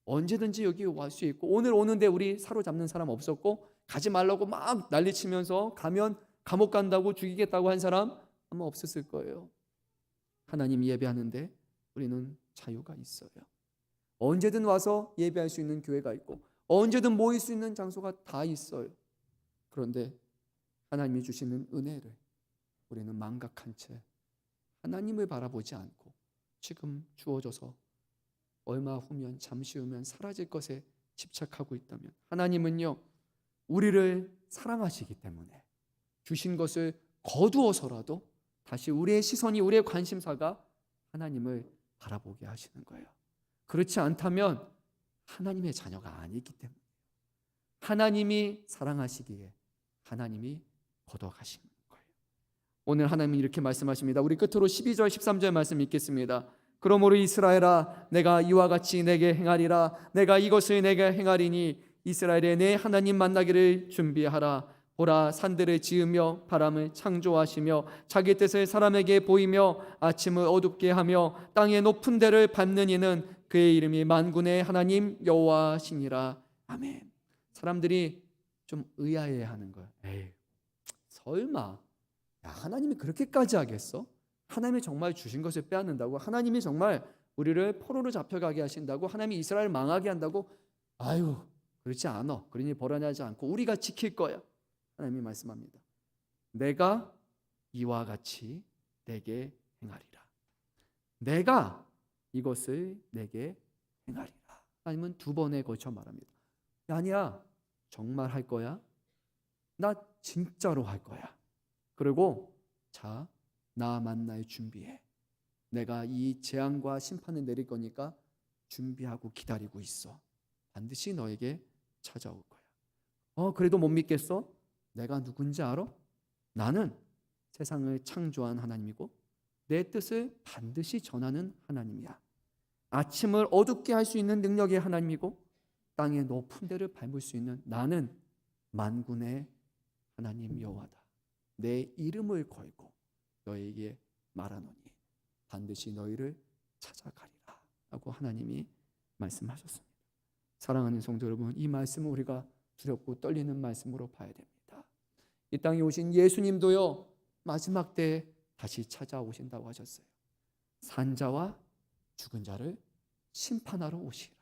언제든지 여기 올 수 있고 오늘 오는데 우리 사로잡는 사람 없었고 가지 말라고 막 난리치면서 가면 감옥 간다고 죽이겠다고 한 사람 아마 없었을 거예요. 하나님 예배하는데 우리는 자유가 있어요. 언제든 와서 예배할 수 있는 교회가 있고 언제든 모일 수 있는 장소가 다 있어요. 그런데 하나님이 주시는 은혜를 우리는 망각한 채 하나님을 바라보지 않고 지금 주어져서 얼마 후면 잠시 후면 사라질 것에 집착하고 있다면 하나님은요 우리를 사랑하시기 때문에 주신 것을 거두어서라도 다시 우리의 시선이 우리의 관심사가 하나님을 바라보게 하시는 거예요. 그렇지 않다면 하나님의 자녀가 아니기 때문에 하나님이 사랑하시기에 하나님이 거둬가시는 거예요. 오늘 하나님은 이렇게 말씀하십니다. 우리 끝으로 12절 13절 말씀 읽겠습니다. 그러므로 이스라엘아 내가 이와 같이 내게 행하리라. 내가 이것을 내게 행하리니 이스라엘에 내 하나님 만나기를 준비하라. 보라 산들을 지으며 바람을 창조하시며 자기 뜻을 사람에게 보이며 아침을 어둡게 하며 땅의 높은 데를 밟는 이는 그의 이름이 만군의 하나님 여호와시니라. 아멘. 사람들이 좀 의아해하는 거예요. 에이, 설마 하나님이 그렇게까지 하겠어? 하나님이 정말 주신 것을 빼앗는다고? 하나님이 정말 우리를 포로로 잡혀가게 하신다고? 하나님이 이스라엘 망하게 한다고? 아유, 그렇지 않아. 그러니 벌어나지 않고 우리가 지킬 거야. 하나님이 말씀합니다. 내가 이와 같이 내게 행하리라. 내가 이것을 내게 행하리라. 하나님은 두 번에 걸쳐 말합니다. 아니야, 정말 할 거야? 나 진짜로 할 거야. 그리고 자, 나 만날 준비해. 내가 이 재앙과 심판을 내릴 거니까 준비하고 기다리고 있어. 반드시 너에게 찾아올 거야. 그래도 못 믿겠어? 내가 누군지 알아? 나는 세상을 창조한 하나님이고 내 뜻을 반드시 전하는 하나님이야. 아침을 어둡게 할 수 있는 능력의 하나님이고 땅의 높은 데를 밟을 수 있는 나는 만군의 하나님 여호와다. 내 이름을 걸고 너에게 말하노니 반드시 너희를 찾아가리라 라고 하나님이 말씀하셨습니다. 사랑하는 성도 여러분, 이 말씀은 우리가 두렵고 떨리는 말씀으로 봐야 됩니다. 이 땅에 오신 예수님도요, 마지막 때에 다시 찾아오신다고 하셨어요. 산자와 죽은 자를 심판하러 오시라.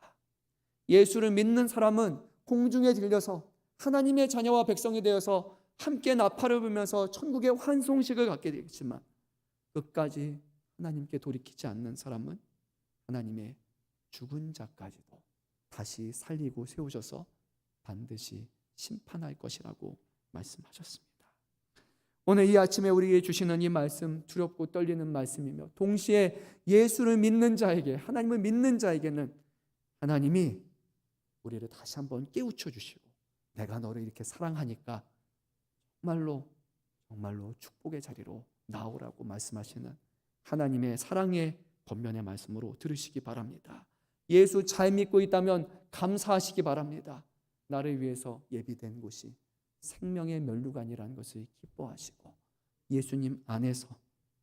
예수를 믿는 사람은 공중에 들려서 하나님의 자녀와 백성이 되어서 함께 나팔을 불면서 천국의 환송식을 갖게 되겠지만, 끝까지 하나님께 돌이키지 않는 사람은 하나님의 죽은 자까지도 다시 살리고 세우셔서 반드시 심판할 것이라고 말씀하셨습니다. 오늘 이 아침에 우리에게 주시는 이 말씀, 두렵고 떨리는 말씀이며 동시에 예수를 믿는 자에게, 하나님을 믿는 자에게는 하나님이 우리를 다시 한번 깨우쳐 주시고, 내가 너를 이렇게 사랑하니까 정말로 축복의 자리로 나오라고 말씀하시는 하나님의 사랑의 권면의 말씀으로 들으시기 바랍니다. 예수 잘 믿고 있다면 감사하시기 바랍니다. 나를 위해서 예비된 곳이 생명의 면류관이라는 것을 기뻐하시고, 예수님 안에서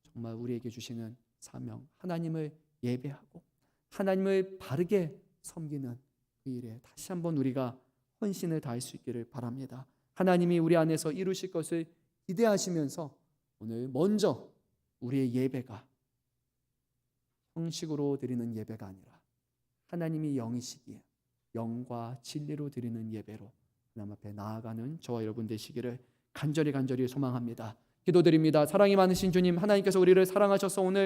정말 우리에게 주시는 사명, 하나님을 예배하고 하나님을 바르게 섬기는 그 일에 다시 한번 우리가 헌신을 다할 수 있기를 바랍니다. 하나님이 우리 안에서 이루실 것을 기대하시면서 오늘 먼저 우리의 예배가 형식으로 드리는 예배가 아니라 하나님이 영이시기에 영과 진리로 드리는 예배로 하나님 앞에 나아가는 저와 여러분 되시기를 간절히 소망합니다. 기도드립니다. 사랑이 많으신 주님, 하나님께서 우리를 사랑하셔서 오늘